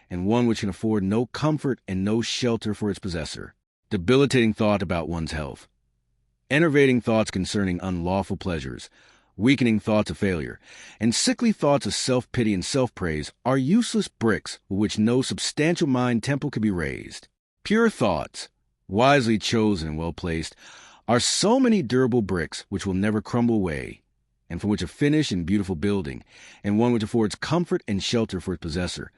and one which can afford no comfort and no shelter for its possessor. Debilitating thought about one's health, enervating thoughts concerning unlawful pleasures, weakening thoughts of failure, and sickly thoughts of self-pity and self-praise are useless bricks with which no substantial mind temple can be raised. Pure thoughts, wisely chosen and well-placed, are so many durable bricks which will never crumble away, and from which a finished and beautiful building, and one which affords comfort and shelter for its possessor,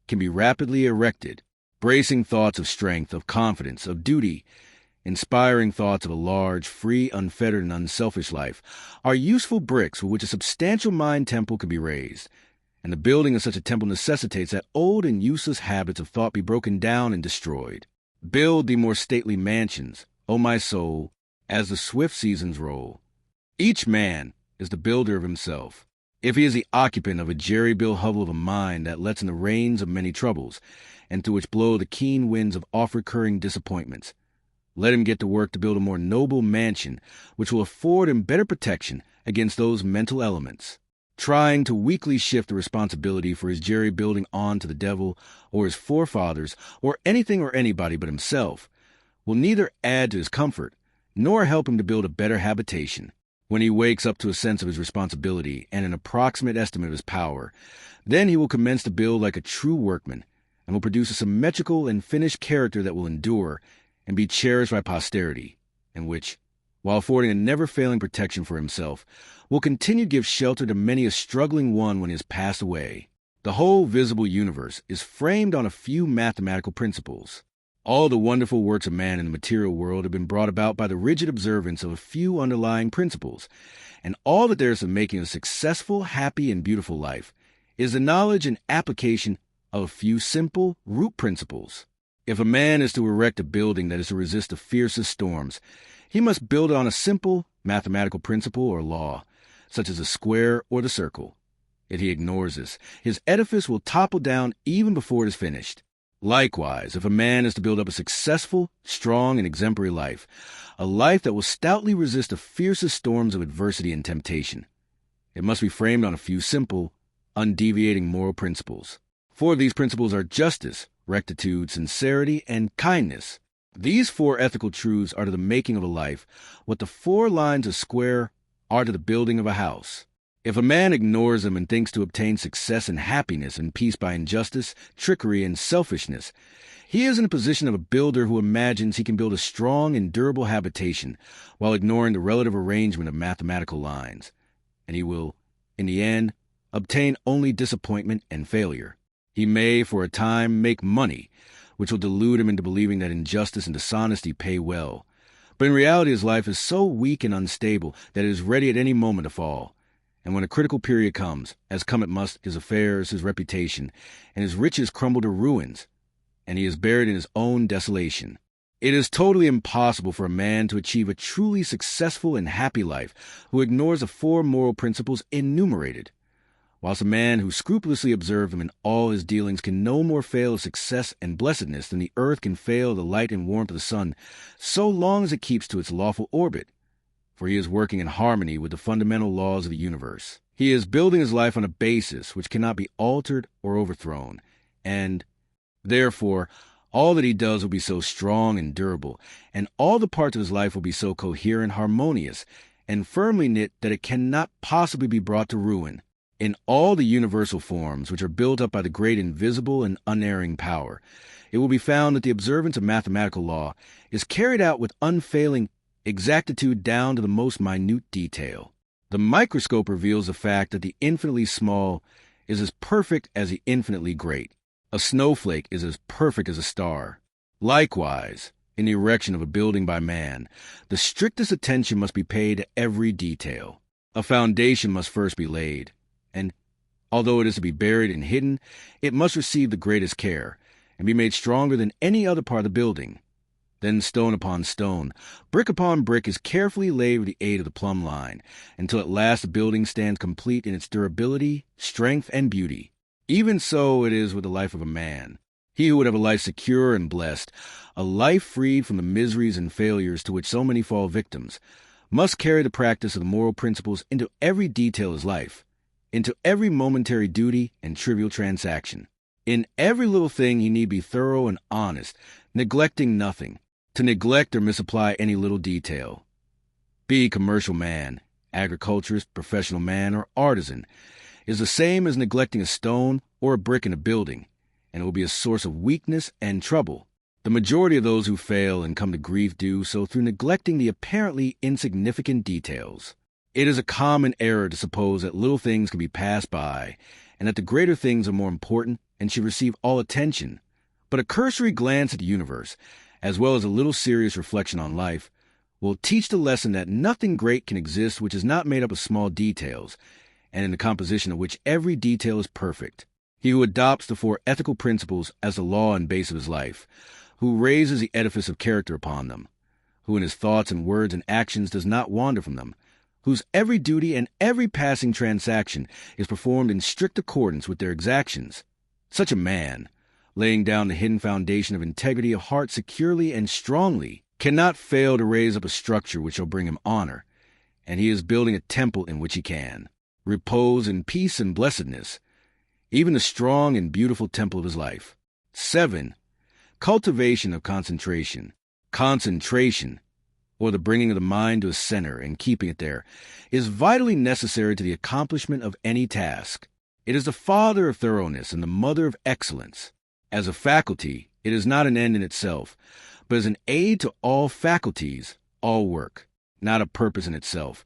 can be rapidly erected. Bracing thoughts of strength, of confidence, of duty, inspiring thoughts of a large, free, unfettered, and unselfish life are useful bricks with which a substantial mind temple can be raised, and the building of such a temple necessitates that old and useless habits of thought be broken down and destroyed. Build thee more stately mansions, O my soul, as the swift seasons roll. Each man is the builder of himself. If he is the occupant of a jerry-built hovel of a mind that lets in the rains of many troubles, and through which blow the keen winds of oft-recurring disappointments, let him get to work to build a more noble mansion which will afford him better protection against those mental elements. Trying to weakly shift the responsibility for his jerry-building on to the devil or his forefathers or anything or anybody but himself will neither add to his comfort nor help him to build a better habitation. When he wakes up to a sense of his responsibility and an approximate estimate of his power, then he will commence to build like a true workman, and will produce a symmetrical and finished character that will endure and be cherished by posterity, and which, while affording a never-failing protection for himself, will continue to give shelter to many a struggling one when he has passed away. The whole visible universe is framed on a few mathematical principles. All the wonderful works of man in the material world have been brought about by the rigid observance of a few underlying principles, and all that there is of making a successful, happy, and beautiful life is the knowledge and application of a few simple root principles. If a man is to erect a building that is to resist the fiercest storms, he must build it on a simple mathematical principle or law, such as the square or the circle. If he ignores this, his edifice will topple down even before it is finished. Likewise, if a man is to build up a successful, strong, and exemplary life, a life that will stoutly resist the fiercest storms of adversity and temptation, it must be framed on a few simple, undeviating moral principles. Four of these principles are justice, rectitude, sincerity, and kindness. These four ethical truths are to the making of a life what the four lines of square are to the building of a house. If a man ignores them and thinks to obtain success and happiness and peace by injustice, trickery, and selfishness, he is in the position of a builder who imagines he can build a strong and durable habitation while ignoring the relative arrangement of mathematical lines, and he will, in the end, obtain only disappointment and failure. He may, for a time, make money, which will delude him into believing that injustice and dishonesty pay well, but in reality his life is so weak and unstable that it is ready at any moment to fall. And when a critical period comes, as come it must, his affairs, his reputation, and his riches crumble to ruins, and he is buried in his own desolation. It is totally impossible for a man to achieve a truly successful and happy life who ignores the four moral principles enumerated, whilst a man who scrupulously observes them in all his dealings can no more fail of success and blessedness than the earth can fail of the light and warmth of the sun, so long as it keeps to its lawful orbit, for he is working in harmony with the fundamental laws of the universe. He is building his life on a basis which cannot be altered or overthrown, and, therefore, all that he does will be so strong and durable, and all the parts of his life will be so coherent, harmonious, and firmly knit that it cannot possibly be brought to ruin. In all the universal forms which are built up by the great invisible and unerring power, it will be found that the observance of mathematical law is carried out with unfailing exactitude down to the most minute detail. The microscope reveals the fact that the infinitely small is as perfect as the infinitely great. A snowflake is as perfect as a star. Likewise, in the erection of a building by man, the strictest attention must be paid to every detail. A foundation must first be laid, and, although it is to be buried and hidden, it must receive the greatest care, and be made stronger than any other part of the building. Then stone upon stone, brick upon brick is carefully laid with the aid of the plumb line, until at last the building stands complete in its durability, strength, and beauty. Even so it is with the life of a man. He who would have a life secure and blessed, a life freed from the miseries and failures to which so many fall victims, must carry the practice of the moral principles into every detail of his life, into every momentary duty and trivial transaction. In every little thing he need be thorough and honest, neglecting nothing, to neglect or misapply any little detail. Be commercial man, agriculturist, professional man, or artisan, is the same as neglecting a stone or a brick in a building, and it will be a source of weakness and trouble. The majority of those who fail and come to grief do so through neglecting the apparently insignificant details. It is a common error to suppose that little things can be passed by, and that the greater things are more important and should receive all attention. But a cursory glance at the universe, as well as a little serious reflection on life, will teach the lesson that nothing great can exist which is not made up of small details, and in the composition of which every detail is perfect. He who adopts the four ethical principles as the law and base of his life, who raises the edifice of character upon them, who in his thoughts and words and actions does not wander from them, whose every duty and every passing transaction is performed in strict accordance with their exactions. Such a man, laying down the hidden foundation of integrity of heart securely and strongly, cannot fail to raise up a structure which shall bring him honor, and he is building a temple in which he can repose in peace and blessedness, even the strong and beautiful temple of his life. 7. Cultivation of concentration. Concentration, or the bringing of the mind to a center and keeping it there, is vitally necessary to the accomplishment of any task. It is the father of thoroughness and the mother of excellence. As a faculty, it is not an end in itself, but is an aid to all faculties, all work, not a purpose in itself.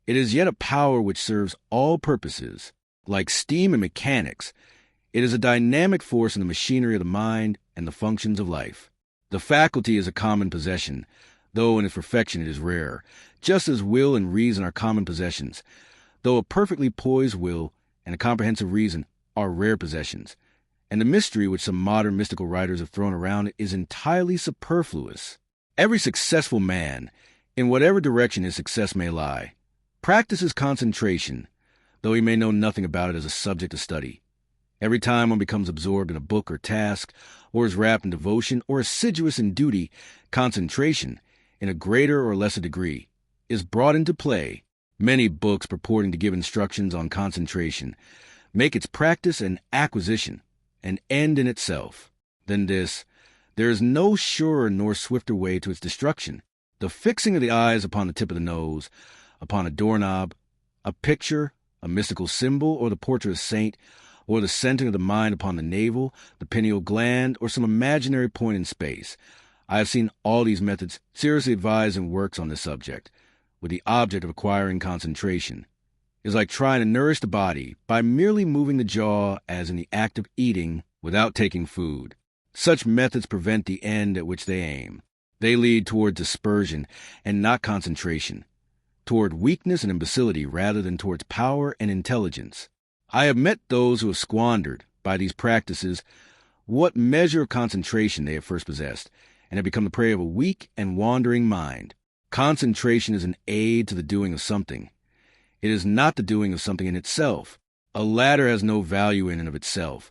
It is yet a power which serves all purposes. Like steam and mechanics, it is a dynamic force in the machinery of the mind and the functions of life. The faculty is a common possession, though in its perfection it is rare, just as will and reason are common possessions, though a perfectly poised will and a comprehensive reason are rare possessions, and the mystery which some modern mystical writers have thrown around it is entirely superfluous. Every successful man, in whatever direction his success may lie, practices concentration, though he may know nothing about it as a subject of study. Every time one becomes absorbed in a book or task, or is wrapped in devotion, or assiduous in duty, concentration, in a greater or lesser degree, is brought into play. Many books purporting to give instructions on concentration make its practice an acquisition, an end in itself. Than this, there is no surer nor swifter way to its destruction. The fixing of the eyes upon the tip of the nose, upon a doorknob, a picture, a mystical symbol, or the portrait of a saint, or the centering of the mind upon the navel, the pineal gland, or some imaginary point in space. I have seen all these methods seriously advised in works on this subject, with the object of acquiring concentration. It is like trying to nourish the body by merely moving the jaw as in the act of eating without taking food. Such methods prevent the end at which they aim. They lead toward dispersion and not concentration, toward weakness and imbecility rather than towards power and intelligence. I have met those who have squandered, by these practices, what measure of concentration they have first possessed, and have become the prey of a weak and wandering mind. Concentration is an aid to the doing of something. It is not the doing of something in itself. A latter has no value in and of itself,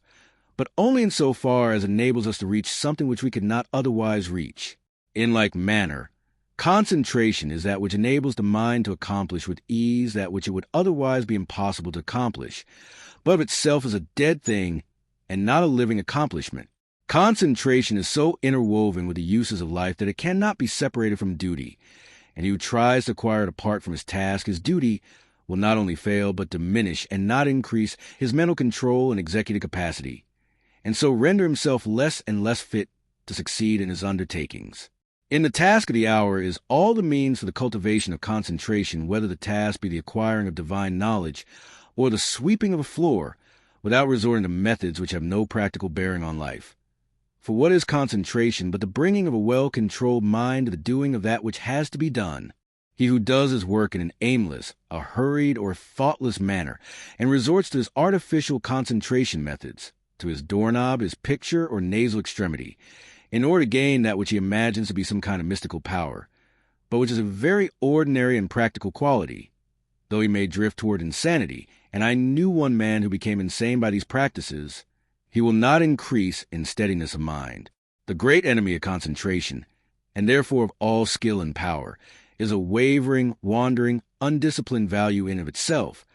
but only in so far as it enables us to reach something which we could not otherwise reach. In like manner, concentration is that which enables the mind to accomplish with ease that which it would otherwise be impossible to accomplish, but of itself is a dead thing and not a living accomplishment. Concentration is so interwoven with the uses of life that it cannot be separated from duty, and he who tries to acquire it apart from his task, his duty, will not only fail but diminish and not increase his mental control and executive capacity, and so render himself less and less fit to succeed in his undertakings. In the task of the hour is all the means for the cultivation of concentration, whether the task be the acquiring of divine knowledge or the sweeping of a floor, without resorting to methods which have no practical bearing on life. For what is concentration but the bringing of a well-controlled mind to the doing of that which has to be done? He who does his work in an aimless, a hurried, or thoughtless manner, and resorts to his artificial concentration methods, to his doorknob, his picture, or nasal extremity, in order to gain that which he imagines to be some kind of mystical power, but which is a very ordinary and practical quality, though he may drift toward insanity, and I knew one man who became insane by these practices, he will not increase in steadiness of mind. The great enemy of concentration, and therefore of all skill and power, is a wavering, wandering, undisciplined value in of itself,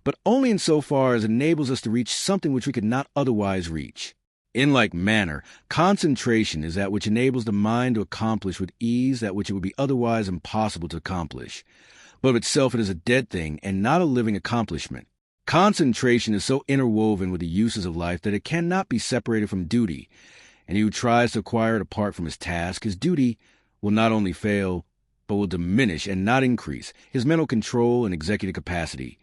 but only in so far as it enables us to reach something which we could not otherwise reach. In like manner, concentration is that which enables the mind to accomplish with ease that which it would be otherwise impossible to accomplish. But of itself it is a dead thing and not a living accomplishment. Concentration is so interwoven with the uses of life that it cannot be separated from duty, and he who tries to acquire it apart from his task, his duty, will not only fail, but will diminish and not increase his mental control and executive capacity,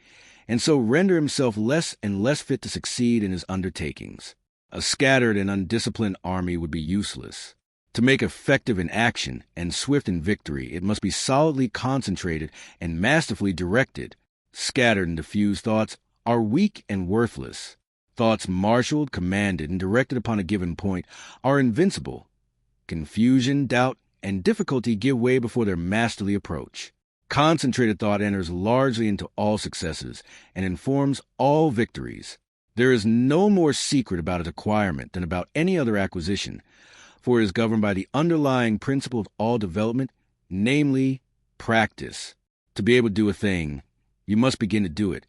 and so render himself less and less fit to succeed in his undertakings. A scattered and undisciplined army would be useless. To make effective in action and swift in victory, it must be solidly concentrated and masterfully directed. Scattered and diffused thoughts are weak and worthless. Thoughts marshaled, commanded, and directed upon a given point are invincible. Confusion, doubt, and difficulty give way before their masterly approach. Concentrated thought enters largely into all successes and informs all victories. There is no more secret about its acquirement than about any other acquisition, for it is governed by the underlying principle of all development, namely, practice. To be able to do a thing, you must begin to do it,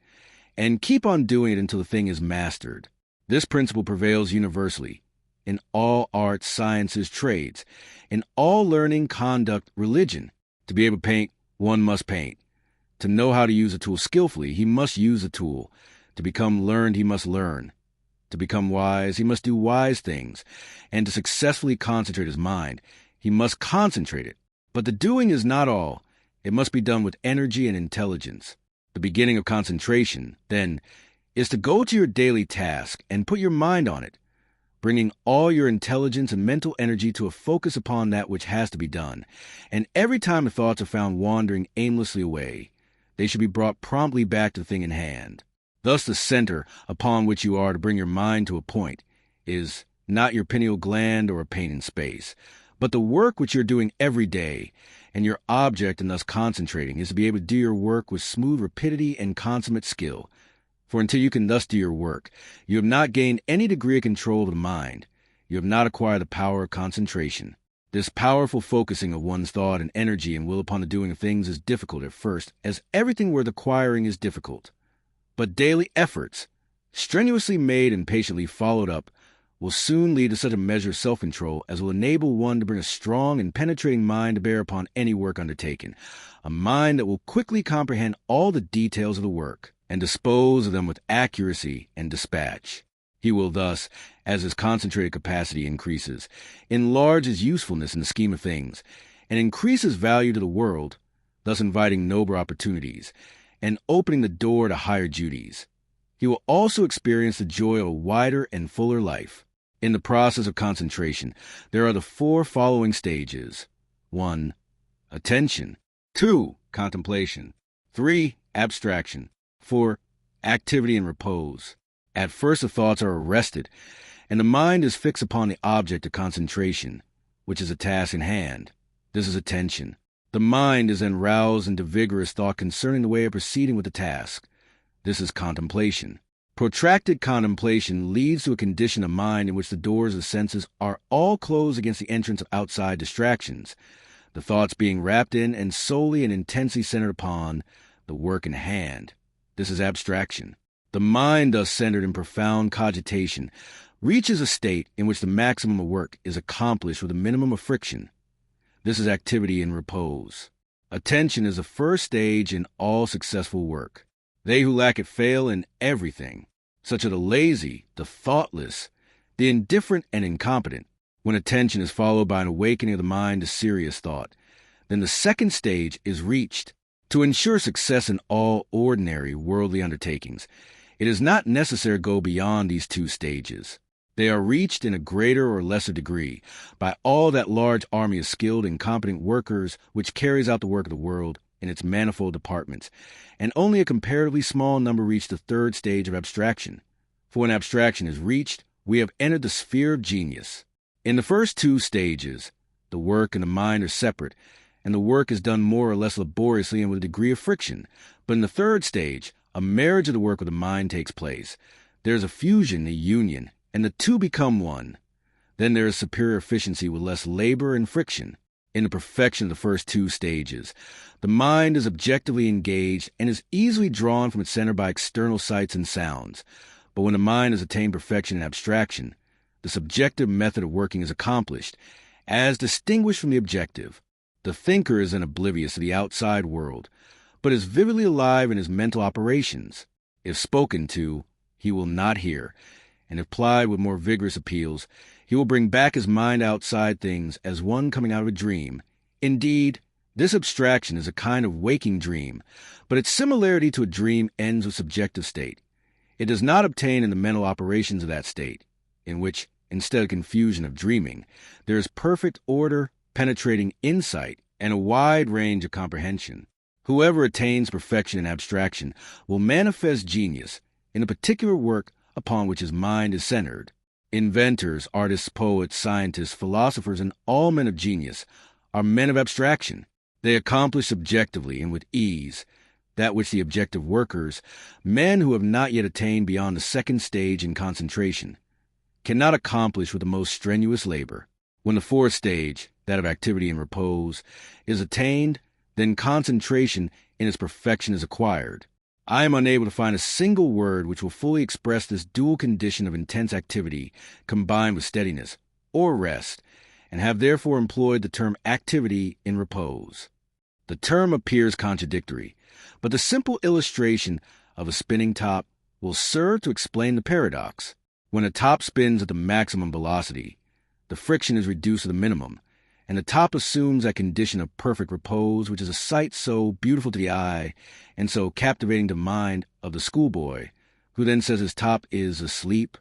and keep on doing it until the thing is mastered. This principle prevails universally, in all arts, sciences, trades, in all learning, conduct, religion. To be able to paint, one must paint. To know how to use a tool skillfully, he must use a tool. To become learned, he must learn. To become wise, he must do wise things. And to successfully concentrate his mind, he must concentrate it. But the doing is not all. It must be done with energy and intelligence. The beginning of concentration, then, is to go to your daily task and put your mind on it, bringing all your intelligence and mental energy to a focus upon that which has to be done. And every time the thoughts are found wandering aimlessly away, they should be brought promptly back to the thing in hand. Thus the center upon which you are to bring your mind to a point is not your pineal gland or a pain in space, but the work which you're doing every day, and your object in thus concentrating is to be able to do your work with smooth rapidity and consummate skill. For until you can thus do your work, you have not gained any degree of control of the mind. You have not acquired the power of concentration. This powerful focusing of one's thought and energy and will upon the doing of things is difficult at first, as everything worth acquiring is difficult. But daily efforts, strenuously made and patiently followed up, will soon lead to such a measure of self-control as will enable one to bring a strong and penetrating mind to bear upon any work undertaken, a mind that will quickly comprehend all the details of the work and dispose of them with accuracy and dispatch. He will thus, as his concentrated capacity increases, enlarge his usefulness in the scheme of things, and increase his value to the world, thus inviting nobler opportunities, and opening the door to higher duties. He will also experience the joy of a wider and fuller life. In the process of concentration, there are the four following stages. 1. Attention. 2. Contemplation. 3. Abstraction. 4. Activity and repose. At first the thoughts are arrested, and the mind is fixed upon the object of concentration, which is a task in hand. This is attention. The mind is then roused into vigorous thought concerning the way of proceeding with the task. This is contemplation. Protracted contemplation leads to a condition of mind in which the doors of the senses are all closed against the entrance of outside distractions, the thoughts being wrapped in and solely and intensely centered upon the work in hand. This is abstraction. The mind, thus centered in profound cogitation, reaches a state in which the maximum of work is accomplished with a minimum of friction. This is activity and repose. Attention is the first stage in all successful work. They who lack it fail in everything. Such are the lazy, the thoughtless, the indifferent and incompetent. When attention is followed by an awakening of the mind to serious thought, then the second stage is reached. To ensure success in all ordinary worldly undertakings, it is not necessary to go beyond these two stages. They are reached in a greater or lesser degree by all that large army of skilled and competent workers which carries out the work of the world in its manifold departments, and only a comparatively small number reach the third stage of abstraction. For when abstraction is reached, we have entered the sphere of genius. In the first two stages, the work and the mind are separate, and the work is done more or less laboriously and with a degree of friction. But in the third stage, a marriage of the work with the mind takes place. There is a fusion, a union, and the two become one. Then there is superior efficiency with less labor and friction. In the perfection of the first two stages, the mind is objectively engaged and is easily drawn from its center by external sights and sounds. But when the mind has attained perfection in abstraction, the subjective method of working is accomplished, as distinguished from the objective. The thinker is then oblivious to the outside world, but is vividly alive in his mental operations. If spoken to, he will not hear, and if plied with more vigorous appeals, he will bring back his mind outside things as one coming out of a dream. Indeed, this abstraction is a kind of waking dream, but its similarity to a dream ends with subjective state. It does not obtain in the mental operations of that state, in which, instead of confusion of dreaming, there is perfect order, penetrating insight, and a wide range of comprehension. Whoever attains perfection in abstraction will manifest genius in a particular work upon which his mind is centered. Inventors, artists, poets, scientists, philosophers, and all men of genius are men of abstraction. They accomplish subjectively and with ease that which the objective workers, men who have not yet attained beyond the second stage in concentration, cannot accomplish with the most strenuous labor. When the fourth stage, that of activity and repose, is attained, then concentration in its perfection is acquired. I am unable to find a single word which will fully express this dual condition of intense activity combined with steadiness or rest, and have therefore employed the term activity in repose. The term appears contradictory, but the simple illustration of a spinning top will serve to explain the paradox. When a top spins at the maximum velocity, the friction is reduced to the minimum, and the top assumes that condition of perfect repose, which is a sight so beautiful to the eye and so captivating to the mind of the schoolboy, who then says his top is asleep.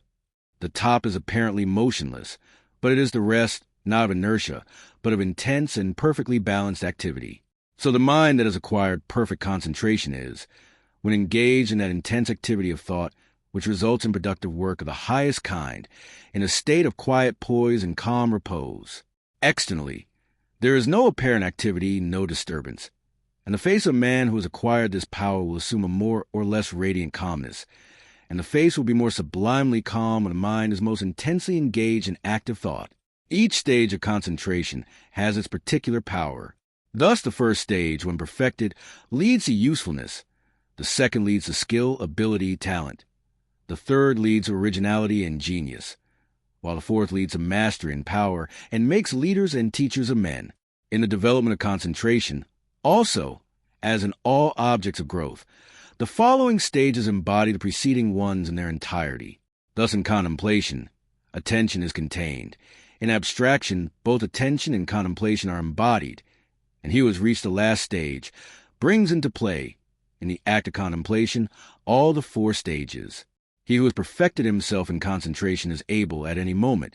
The top is apparently motionless, but it is the rest, not of inertia, but of intense and perfectly balanced activity. So the mind that has acquired perfect concentration is, when engaged in that intense activity of thought, which results in productive work of the highest kind, in a state of quiet poise and calm repose. Externally, there is no apparent activity, no disturbance, and the face of a man who has acquired this power will assume a more or less radiant calmness, and the face will be more sublimely calm when the mind is most intensely engaged in active thought. Each stage of concentration has its particular power. Thus the first stage, when perfected, leads to usefulness. The second leads to skill, ability, talent. The third leads to originality and genius, while the fourth leads to mastery and power and makes leaders and teachers of men. In the development of concentration, also, as in all objects of growth, the following stages embody the preceding ones in their entirety. Thus in contemplation, attention is contained. In abstraction, both attention and contemplation are embodied, and he who has reached the last stage brings into play, in the act of contemplation, all the four stages. He who has perfected himself in concentration is able, at any moment,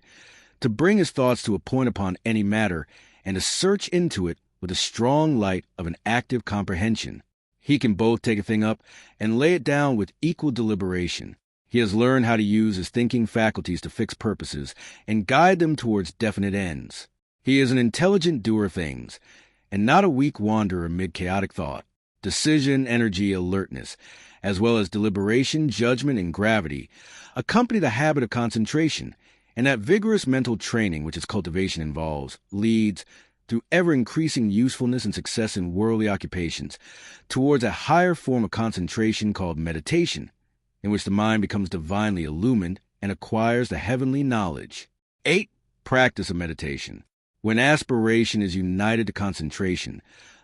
to bring his thoughts to a point upon any matter and to search into it with the strong light of an active comprehension. He can both take a thing up and lay it down with equal deliberation. He has learned how to use his thinking faculties to fix purposes and guide them towards definite ends. He is an intelligent doer of things, and not a weak wanderer amid chaotic thought. Decision, energy, alertness, as well as deliberation, judgment, and gravity, accompany the habit of concentration, and that vigorous mental training which its cultivation involves leads, through ever-increasing usefulness and success in worldly occupations, towards a higher form of concentration called meditation, in which the mind becomes divinely illumined and acquires the heavenly knowledge. 8. Practice of meditation. When aspiration is united to concentration,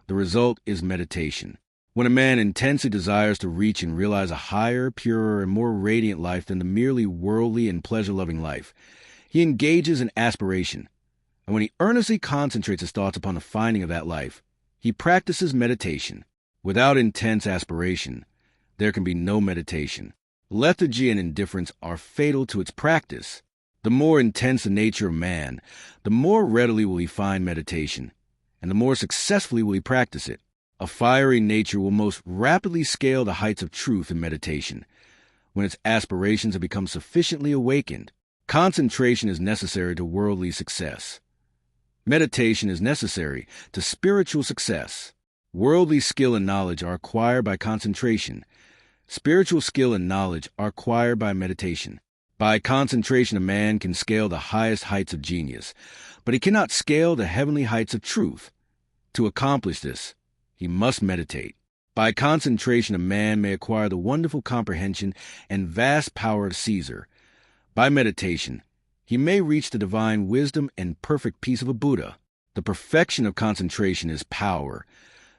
the result is meditation. When a man intensely desires to reach and realize a higher, purer, and more radiant life than the merely worldly and pleasure-loving life, he engages in aspiration. And when he earnestly concentrates his thoughts upon the finding of that life, he practices meditation. Without intense aspiration, there can be no meditation. Lethargy and indifference are fatal to its practice. The more intense the nature of man, the more readily will he find meditation, and the more successfully will he practice it. A fiery nature will most rapidly scale the heights of truth in meditation, when its aspirations have become sufficiently awakened. Concentration is necessary to worldly success. Meditation is necessary to spiritual success. Worldly skill and knowledge are acquired by concentration. Spiritual skill and knowledge are acquired by meditation. By concentration, a man can scale the highest heights of genius, but he cannot scale the heavenly heights of truth. To accomplish this, he must meditate. By concentration, a man may acquire the wonderful comprehension and vast power of Caesar. By meditation, he may reach the divine wisdom and perfect peace of a Buddha. The perfection of concentration is power.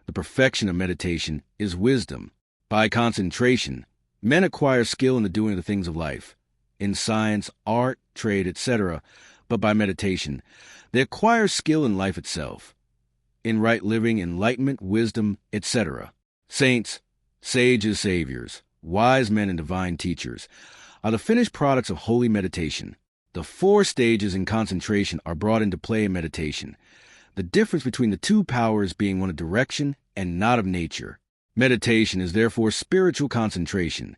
The perfection of meditation is wisdom. By concentration, men acquire skill in the doing of the things of life, in science, art, trade, etc., but by meditation, they acquire skill in life itself, in right living, enlightenment, wisdom, etc. Saints, sages, saviors, wise men, and divine teachers are the finished products of holy meditation. The 4 stages in concentration are brought into play in meditation, the difference between the 2 powers being one of direction and not of nature. Meditation is therefore spiritual concentration,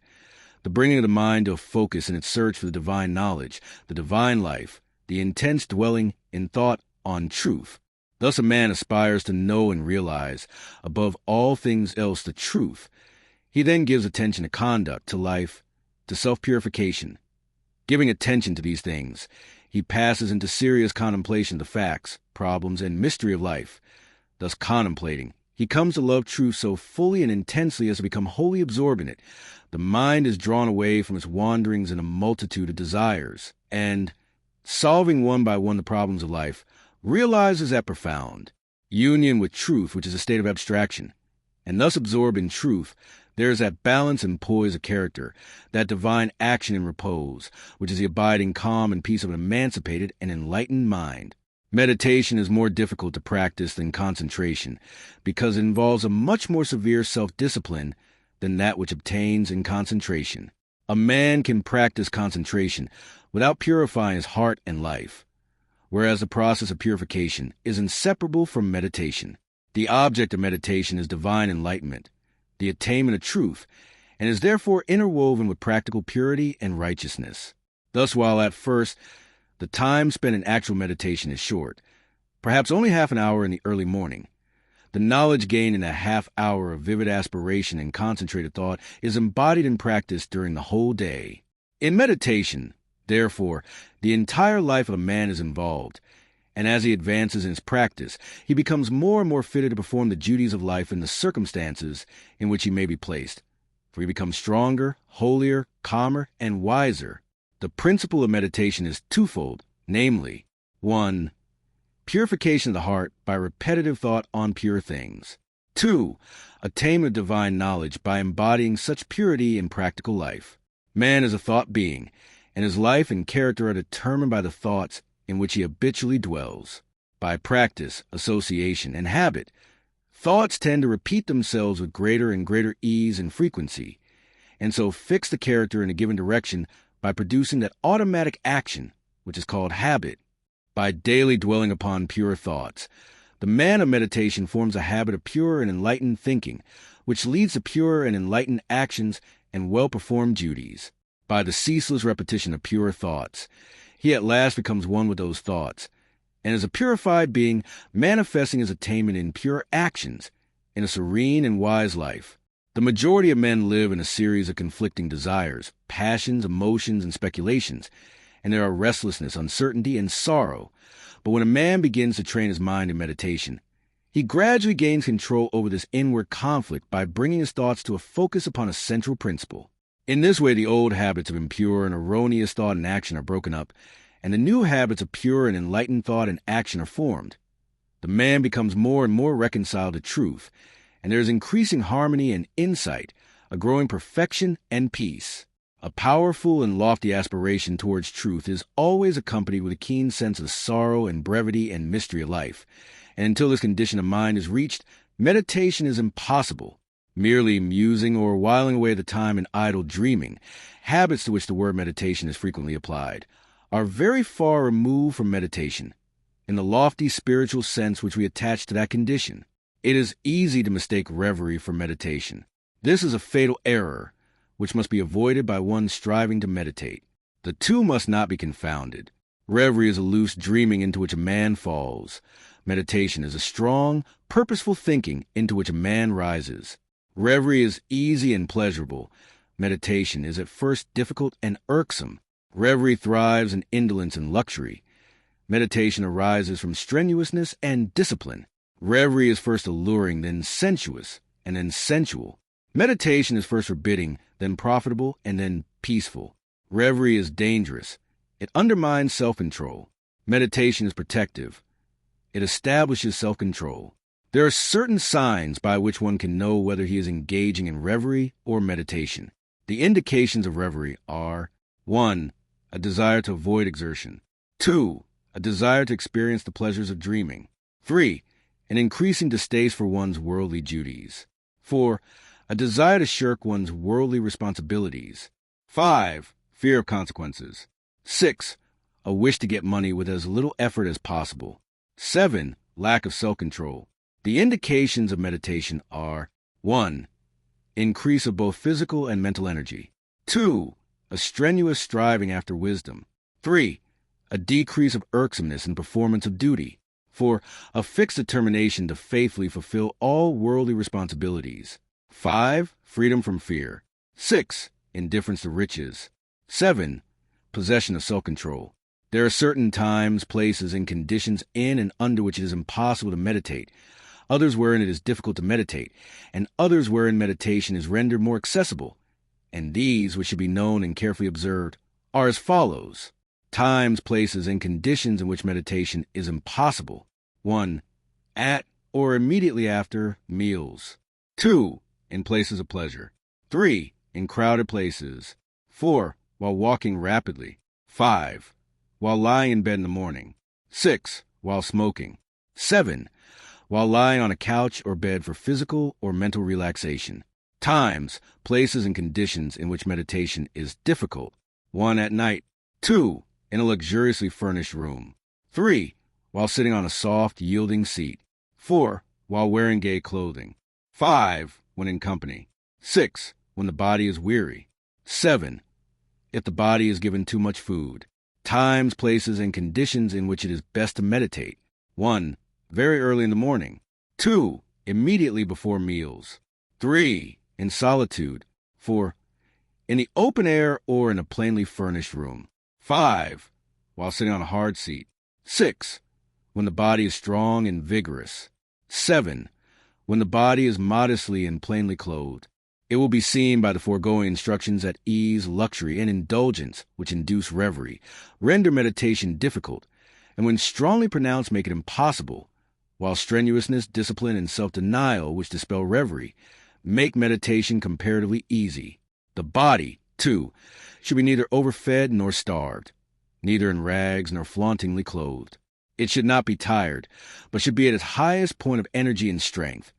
the bringing of the mind to a focus in its search for the divine knowledge, the divine life, the intense dwelling in thought on truth. Thus a man aspires to know and realize, above all things else, the truth. He then gives attention to conduct, to life, to self-purification. Giving attention to these things, he passes into serious contemplation of the facts, problems, and mystery of life. Thus contemplating, he comes to love truth so fully and intensely as to become wholly absorbed in it. The mind is drawn away from its wanderings in a multitude of desires, and, solving one by one the problems of life, realizes that profound union with truth, which is a state of abstraction. And thus absorbed in truth, there is that balance and poise of character, that divine action and repose, which is the abiding calm and peace of an emancipated and enlightened mind. Meditation is more difficult to practice than concentration, because it involves a much more severe self-discipline than that which obtains in concentration. A man can practice concentration without purifying his heart and life, whereas the process of purification is inseparable from meditation. The object of meditation is divine enlightenment, the attainment of truth, and is therefore interwoven with practical purity and righteousness. Thus, while at first the time spent in actual meditation is short, perhaps only half an hour in the early morning, the knowledge gained in a half hour of vivid aspiration and concentrated thought is embodied in practice during the whole day. In meditation, therefore, the entire life of a man is involved, and as he advances in his practice, he becomes more and more fitted to perform the duties of life in the circumstances in which he may be placed, for he becomes stronger, holier, calmer, and wiser. The principle of meditation is twofold, namely, 1. Purification of the heart by repetitive thought on pure things. 2. Attainment of divine knowledge by embodying such purity in practical life. Man is a thought being, and his life and character are determined by the thoughts in which he habitually dwells. By practice, association, and habit, thoughts tend to repeat themselves with greater and greater ease and frequency, and so fix the character in a given direction by producing that automatic action which is called habit. By daily dwelling upon pure thoughts, the man of meditation forms a habit of pure and enlightened thinking, which leads to pure and enlightened actions and well-performed duties. By the ceaseless repetition of pure thoughts, he at last becomes one with those thoughts, and is a purified being manifesting his attainment in pure actions, in a serene and wise life. The majority of men live in a series of conflicting desires, passions, emotions, and speculations, and there are restlessness, uncertainty, and sorrow. But when a man begins to train his mind in meditation, he gradually gains control over this inward conflict by bringing his thoughts to a focus upon a central principle. In this way, the old habits of impure and erroneous thought and action are broken up, and the new habits of pure and enlightened thought and action are formed. The man becomes more and more reconciled to truth, and there is increasing harmony and insight, a growing perfection and peace. A powerful and lofty aspiration towards truth is always accompanied with a keen sense of sorrow and brevity and mystery of life, and until this condition of mind is reached, meditation is impossible. Merely musing or whiling away the time in idle dreaming, habits to which the word meditation is frequently applied, are very far removed from meditation, in the lofty spiritual sense which we attach to that condition. It is easy to mistake reverie for meditation. This is a fatal error, which must be avoided by one striving to meditate. The two must not be confounded. Reverie is a loose dreaming into which a man falls. Meditation is a strong, purposeful thinking into which a man rises. Reverie is easy and pleasurable. Meditation is at first difficult and irksome. Reverie thrives in indolence and luxury. Meditation arises from strenuousness and discipline. Reverie is first alluring, then sensuous, and then sensual. Meditation is first forbidding, then profitable, and then peaceful. Reverie is dangerous. It undermines self-control. Meditation is protective. It establishes self-control. There are certain signs by which one can know whether he is engaging in reverie or meditation. The indications of reverie are 1. A desire to avoid exertion. 2. A desire to experience the pleasures of dreaming. 3. An increasing distaste for one's worldly duties. 4. A desire to shirk one's worldly responsibilities. 5. Fear of consequences. 6. A wish to get money with as little effort as possible. 7. Lack of self-control. The indications of meditation are 1. Increase of both physical and mental energy. 2. A strenuous striving after wisdom. 3. A decrease of irksomeness in performance of duty. 4. A fixed determination to faithfully fulfill all worldly responsibilities. 5. Freedom from fear. 6. Indifference to riches. 7. Possession of self-control. There are certain times, places, and conditions in and under which it is impossible to meditate, others wherein it is difficult to meditate, and others wherein meditation is rendered more accessible. And these, which should be known and carefully observed, are as follows. Times, places, and conditions in which meditation is impossible. 1. At or immediately after meals. 2. In places of pleasure. 3. In crowded places. 4. While walking rapidly. 5. While lying in bed in the morning. 6. While smoking. 7. While lying on a couch or bed for physical or mental relaxation. Times, places, and conditions in which meditation is difficult. 1. At night. 2. In a luxuriously furnished room. 3. While sitting on a soft, yielding seat. 4. While wearing gay clothing. 5. When in company. 6. When the body is weary. 7. If the body is given too much food. Times, places, and conditions in which it is best to meditate. 1. Very early in the morning. 2. Immediately before meals. 3. In solitude. 4. In the open air or in a plainly furnished room. 5. While sitting on a hard seat. 6. When the body is strong and vigorous. 7. When the body is modestly and plainly clothed. It will be seen by the foregoing instructions that ease, luxury, and indulgence, which induce reverie, render meditation difficult, and when strongly pronounced make it impossible, while strenuousness, discipline, and self-denial, which dispel reverie, make meditation comparatively easy. The body, too, should be neither overfed nor starved, neither in rags nor flauntingly clothed. It should not be tired, but should be at its highest point of energy and strength,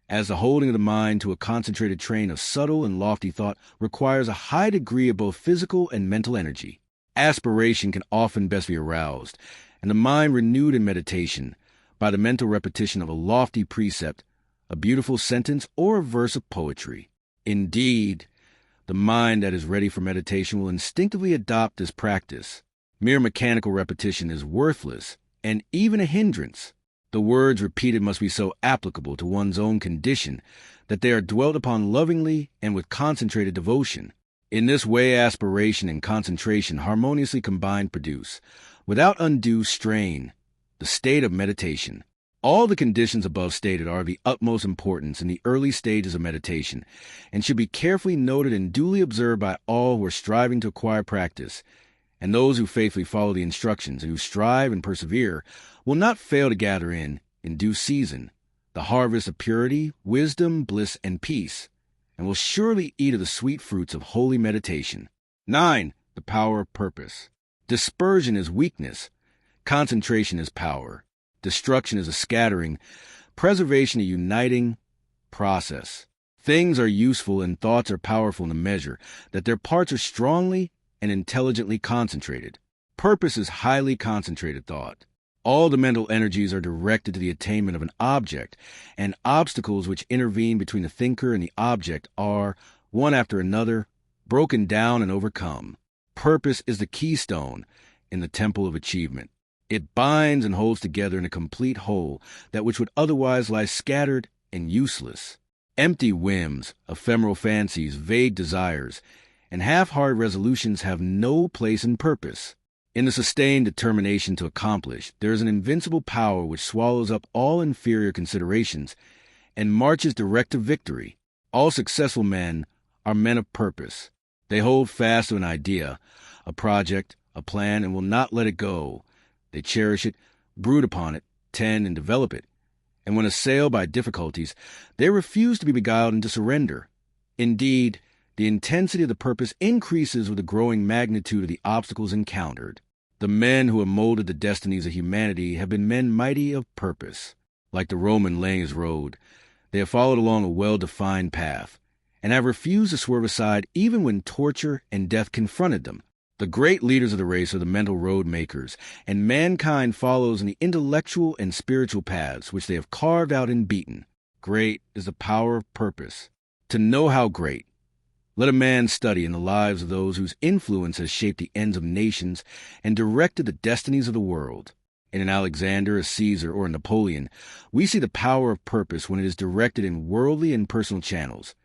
as the holding of the mind to a concentrated train of subtle and lofty thought requires a high degree of both physical and mental energy. Aspiration can often best be aroused, and the mind renewed in meditation, by the mental repetition of a lofty precept, a beautiful sentence, or a verse of poetry. Indeed, the mind that is ready for meditation will instinctively adopt this practice. Mere mechanical repetition is worthless, and even a hindrance. The words repeated must be so applicable to one's own condition that they are dwelt upon lovingly and with concentrated devotion. In this way, aspiration and concentration harmoniously combined produce, without undue strain, the state of meditation. All the conditions above stated are of the utmost importance in the early stages of meditation, and should be carefully noted and duly observed by all who are striving to acquire practice, and those who faithfully follow the instructions and who strive and persevere will not fail to gather in due season, the harvest of purity, wisdom, bliss, and peace, and will surely eat of the sweet fruits of holy meditation. 9. The power of purpose. Dispersion is weakness. Concentration is power. Destruction is a scattering. Preservation a uniting process. Things are useful and thoughts are powerful in a measure that their parts are strongly and intelligently concentrated. Purpose is highly concentrated thought. All the mental energies are directed to the attainment of an object, and obstacles which intervene between the thinker and the object are, one after another, broken down and overcome. Purpose is the keystone in the temple of achievement. It binds and holds together in a complete whole that which would otherwise lie scattered and useless. Empty whims, ephemeral fancies, vague desires, and half-hearted resolutions have no place in purpose. In the sustained determination to accomplish, there is an invincible power which swallows up all inferior considerations and marches direct to victory. All successful men are men of purpose. They hold fast to an idea, a project, a plan, and will not let it go. They cherish it, brood upon it, tend and develop it. And when assailed by difficulties, they refuse to be beguiled into surrender. Indeed, the intensity of the purpose increases with the growing magnitude of the obstacles encountered. The men who have molded the destinies of humanity have been men mighty of purpose. Like the Roman laying his road, they have followed along a well-defined path, and have refused to swerve aside even when torture and death confronted them. The great leaders of the race are the mental road makers, and mankind follows in the intellectual and spiritual paths which they have carved out and beaten. Great is the power of purpose. To know how great, let a man study in the lives of those whose influence has shaped the ends of nations and directed the destinies of the world. In an Alexander, a Caesar, or a Napoleon, we see the power of purpose when it is directed in worldly and personal channels.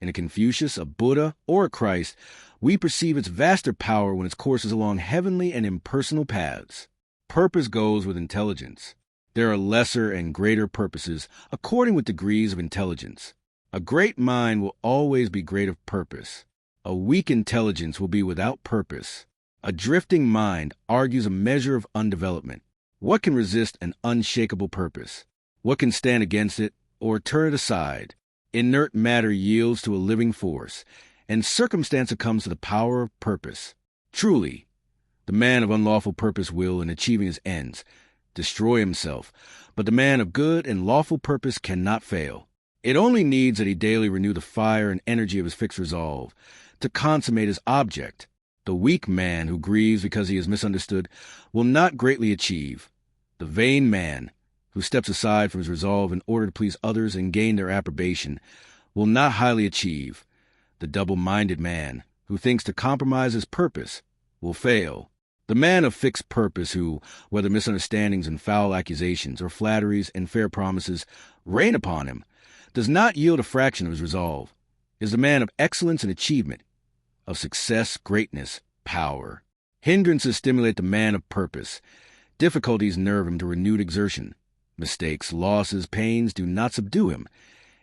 In a Confucius, a Buddha, or a Christ, we perceive its vaster power when its course is along heavenly and impersonal paths. Purpose goes with intelligence. There are lesser and greater purposes according with degrees of intelligence. A great mind will always be great of purpose. A weak intelligence will be without purpose. A drifting mind argues a measure of undevelopment. What can resist an unshakable purpose? What can stand against it or turn it aside? Inert matter yields to a living force, and circumstance succumbs to the power of purpose. Truly, the man of unlawful purpose will, in achieving his ends, destroy himself, but the man of good and lawful purpose cannot fail. It only needs that he daily renew the fire and energy of his fixed resolve to consummate his object. The weak man who grieves because he is misunderstood will not greatly achieve. The vain man who steps aside from his resolve in order to please others and gain their approbation will not highly achieve. The double-minded man who thinks to compromise his purpose will fail. The man of fixed purpose who, whether misunderstandings and foul accusations or flatteries and fair promises rain upon him, does not yield a fraction of his resolve, is the man of excellence and achievement, of success, greatness, power. Hindrances stimulate the man of purpose. Difficulties nerve him to renewed exertion. Mistakes, losses, pains do not subdue him,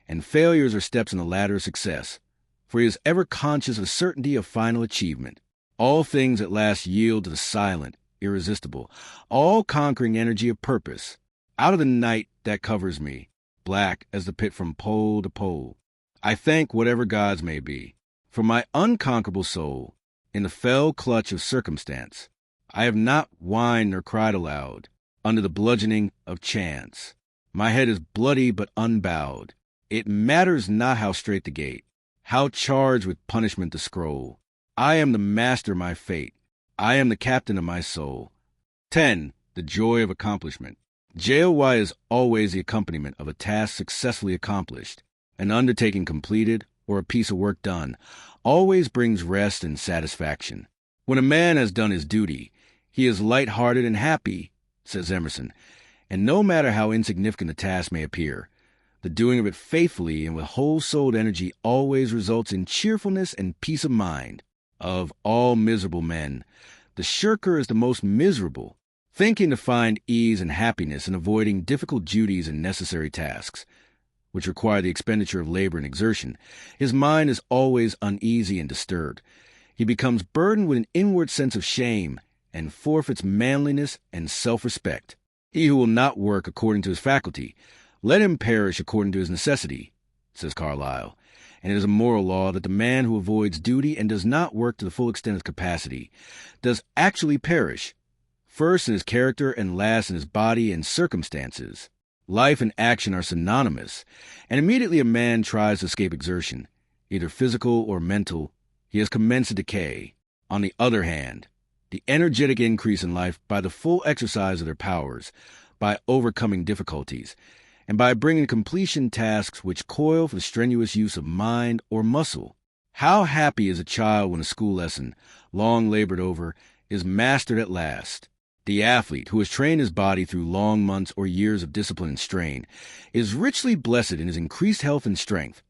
and failures are steps in the ladder of success, for he is ever conscious of the certainty of final achievement. All things at last yield to the silent, irresistible, all-conquering energy of purpose. Out of the night that covers me, black as the pit from pole to pole, I thank whatever gods may be. For my unconquerable soul, in the fell clutch of circumstance, I have not whined nor cried aloud, under the bludgeoning of chance. My head is bloody but unbowed. It matters not how strait the gate, how charged with punishment the scroll. I am the master of my fate. I am the captain of my soul. 10. The joy of accomplishment. JOY is always the accompaniment of a task successfully accomplished. An undertaking completed, or a piece of work done, always brings rest and satisfaction. When a man has done his duty, he is light-hearted and happy, says Emerson, and no matter how insignificant the task may appear, the doing of it faithfully and with whole-souled energy always results in cheerfulness and peace of mind. Of all miserable men, the shirker is the most miserable, thinking to find ease and happiness in avoiding difficult duties and necessary tasks, which require the expenditure of labor and exertion. His mind is always uneasy and disturbed. He becomes burdened with an inward sense of shame and forfeits manliness and self-respect. He who will not work according to his faculty, let him perish according to his necessity, says Carlyle. And it is a moral law that the man who avoids duty and does not work to the full extent of capacity does actually perish, first in his character and last in his body and circumstances. Life and action are synonymous, and immediately a man tries to escape exertion, either physical or mental, he has commenced to decay. On the other hand, the energetic increase in life by the full exercise of their powers, by overcoming difficulties, and by bringing to completion tasks which coil for the strenuous use of mind or muscle, How happy is a child when a school lesson, long labored over, is mastered at last? The athlete, who has trained his body through long months or years of discipline and strain, is richly blessed in his increased health and strength,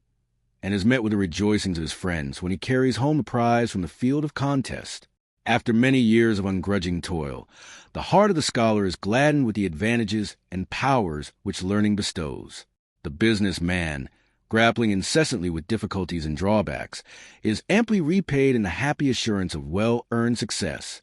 and is met with the rejoicings of his friends when he carries home the prize from the field of contest. After many years of ungrudging toil, the heart of the scholar is gladdened with the advantages and powers which learning bestows. The business man, grappling incessantly with difficulties and drawbacks, is amply repaid in the happy assurance of well-earned success.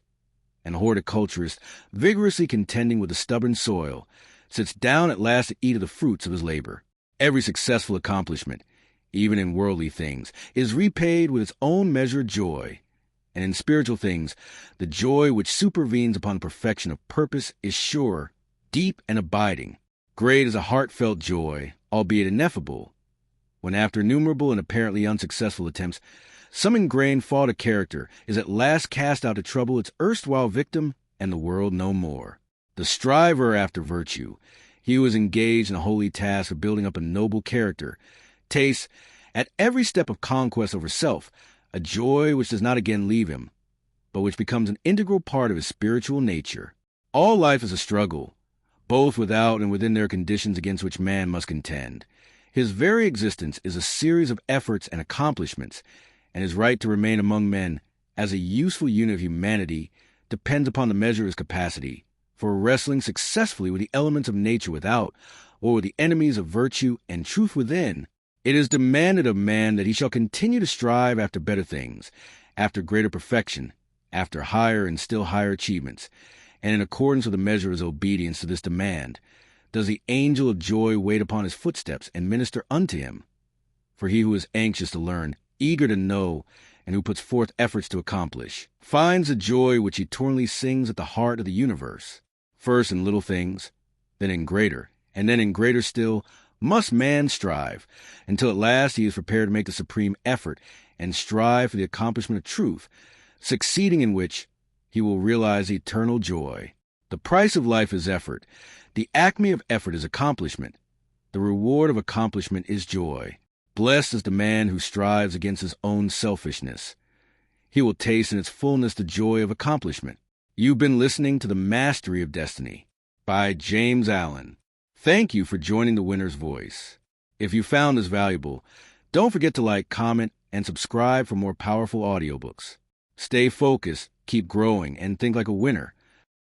And the horticulturist, vigorously contending with the stubborn soil, sits down at last to eat of the fruits of his labor. Every successful accomplishment, even in worldly things, is repaid with its own measured joy. And in spiritual things, the joy which supervenes upon the perfection of purpose is sure, deep, and abiding. Great is a heartfelt joy, albeit ineffable, when after innumerable and apparently unsuccessful attempts, some ingrained fault of character is at last cast out to trouble its erstwhile victim and the world no more. The striver after virtue, he who is engaged in a holy task of building up a noble character, tastes, at every step of conquest over self, a joy which does not again leave him, but which becomes an integral part of his spiritual nature. All life is a struggle, both without and within their conditions against which man must contend. His very existence is a series of efforts and accomplishments, and his right to remain among men as a useful unit of humanity depends upon the measure of his capacity for wrestling successfully with the elements of nature without, or with the enemies of virtue and truth within. It is demanded of man that he shall continue to strive after better things, after greater perfection, after higher and still higher achievements, and in accordance with the measure of his obedience to this demand, does the angel of joy wait upon his footsteps and minister unto him. For he who is anxious to learn, eager to know, and who puts forth efforts to accomplish, finds the joy which eternally sings at the heart of the universe. First in little things, then in greater, and then in greater still, must man strive, until at last he is prepared to make the supreme effort and strive for the accomplishment of truth, succeeding in which he will realize eternal joy. The price of life is effort. The acme of effort is accomplishment. The reward of accomplishment is joy. Blessed is the man who strives against his own selfishness. He will taste in its fullness the joy of accomplishment. You've been listening to The Mastery of Destiny by James Allen. Thank you for joining The Winner's Voice. If you found this valuable, don't forget to like, comment, and subscribe for more powerful audiobooks. Stay focused, keep growing, and think like a winner.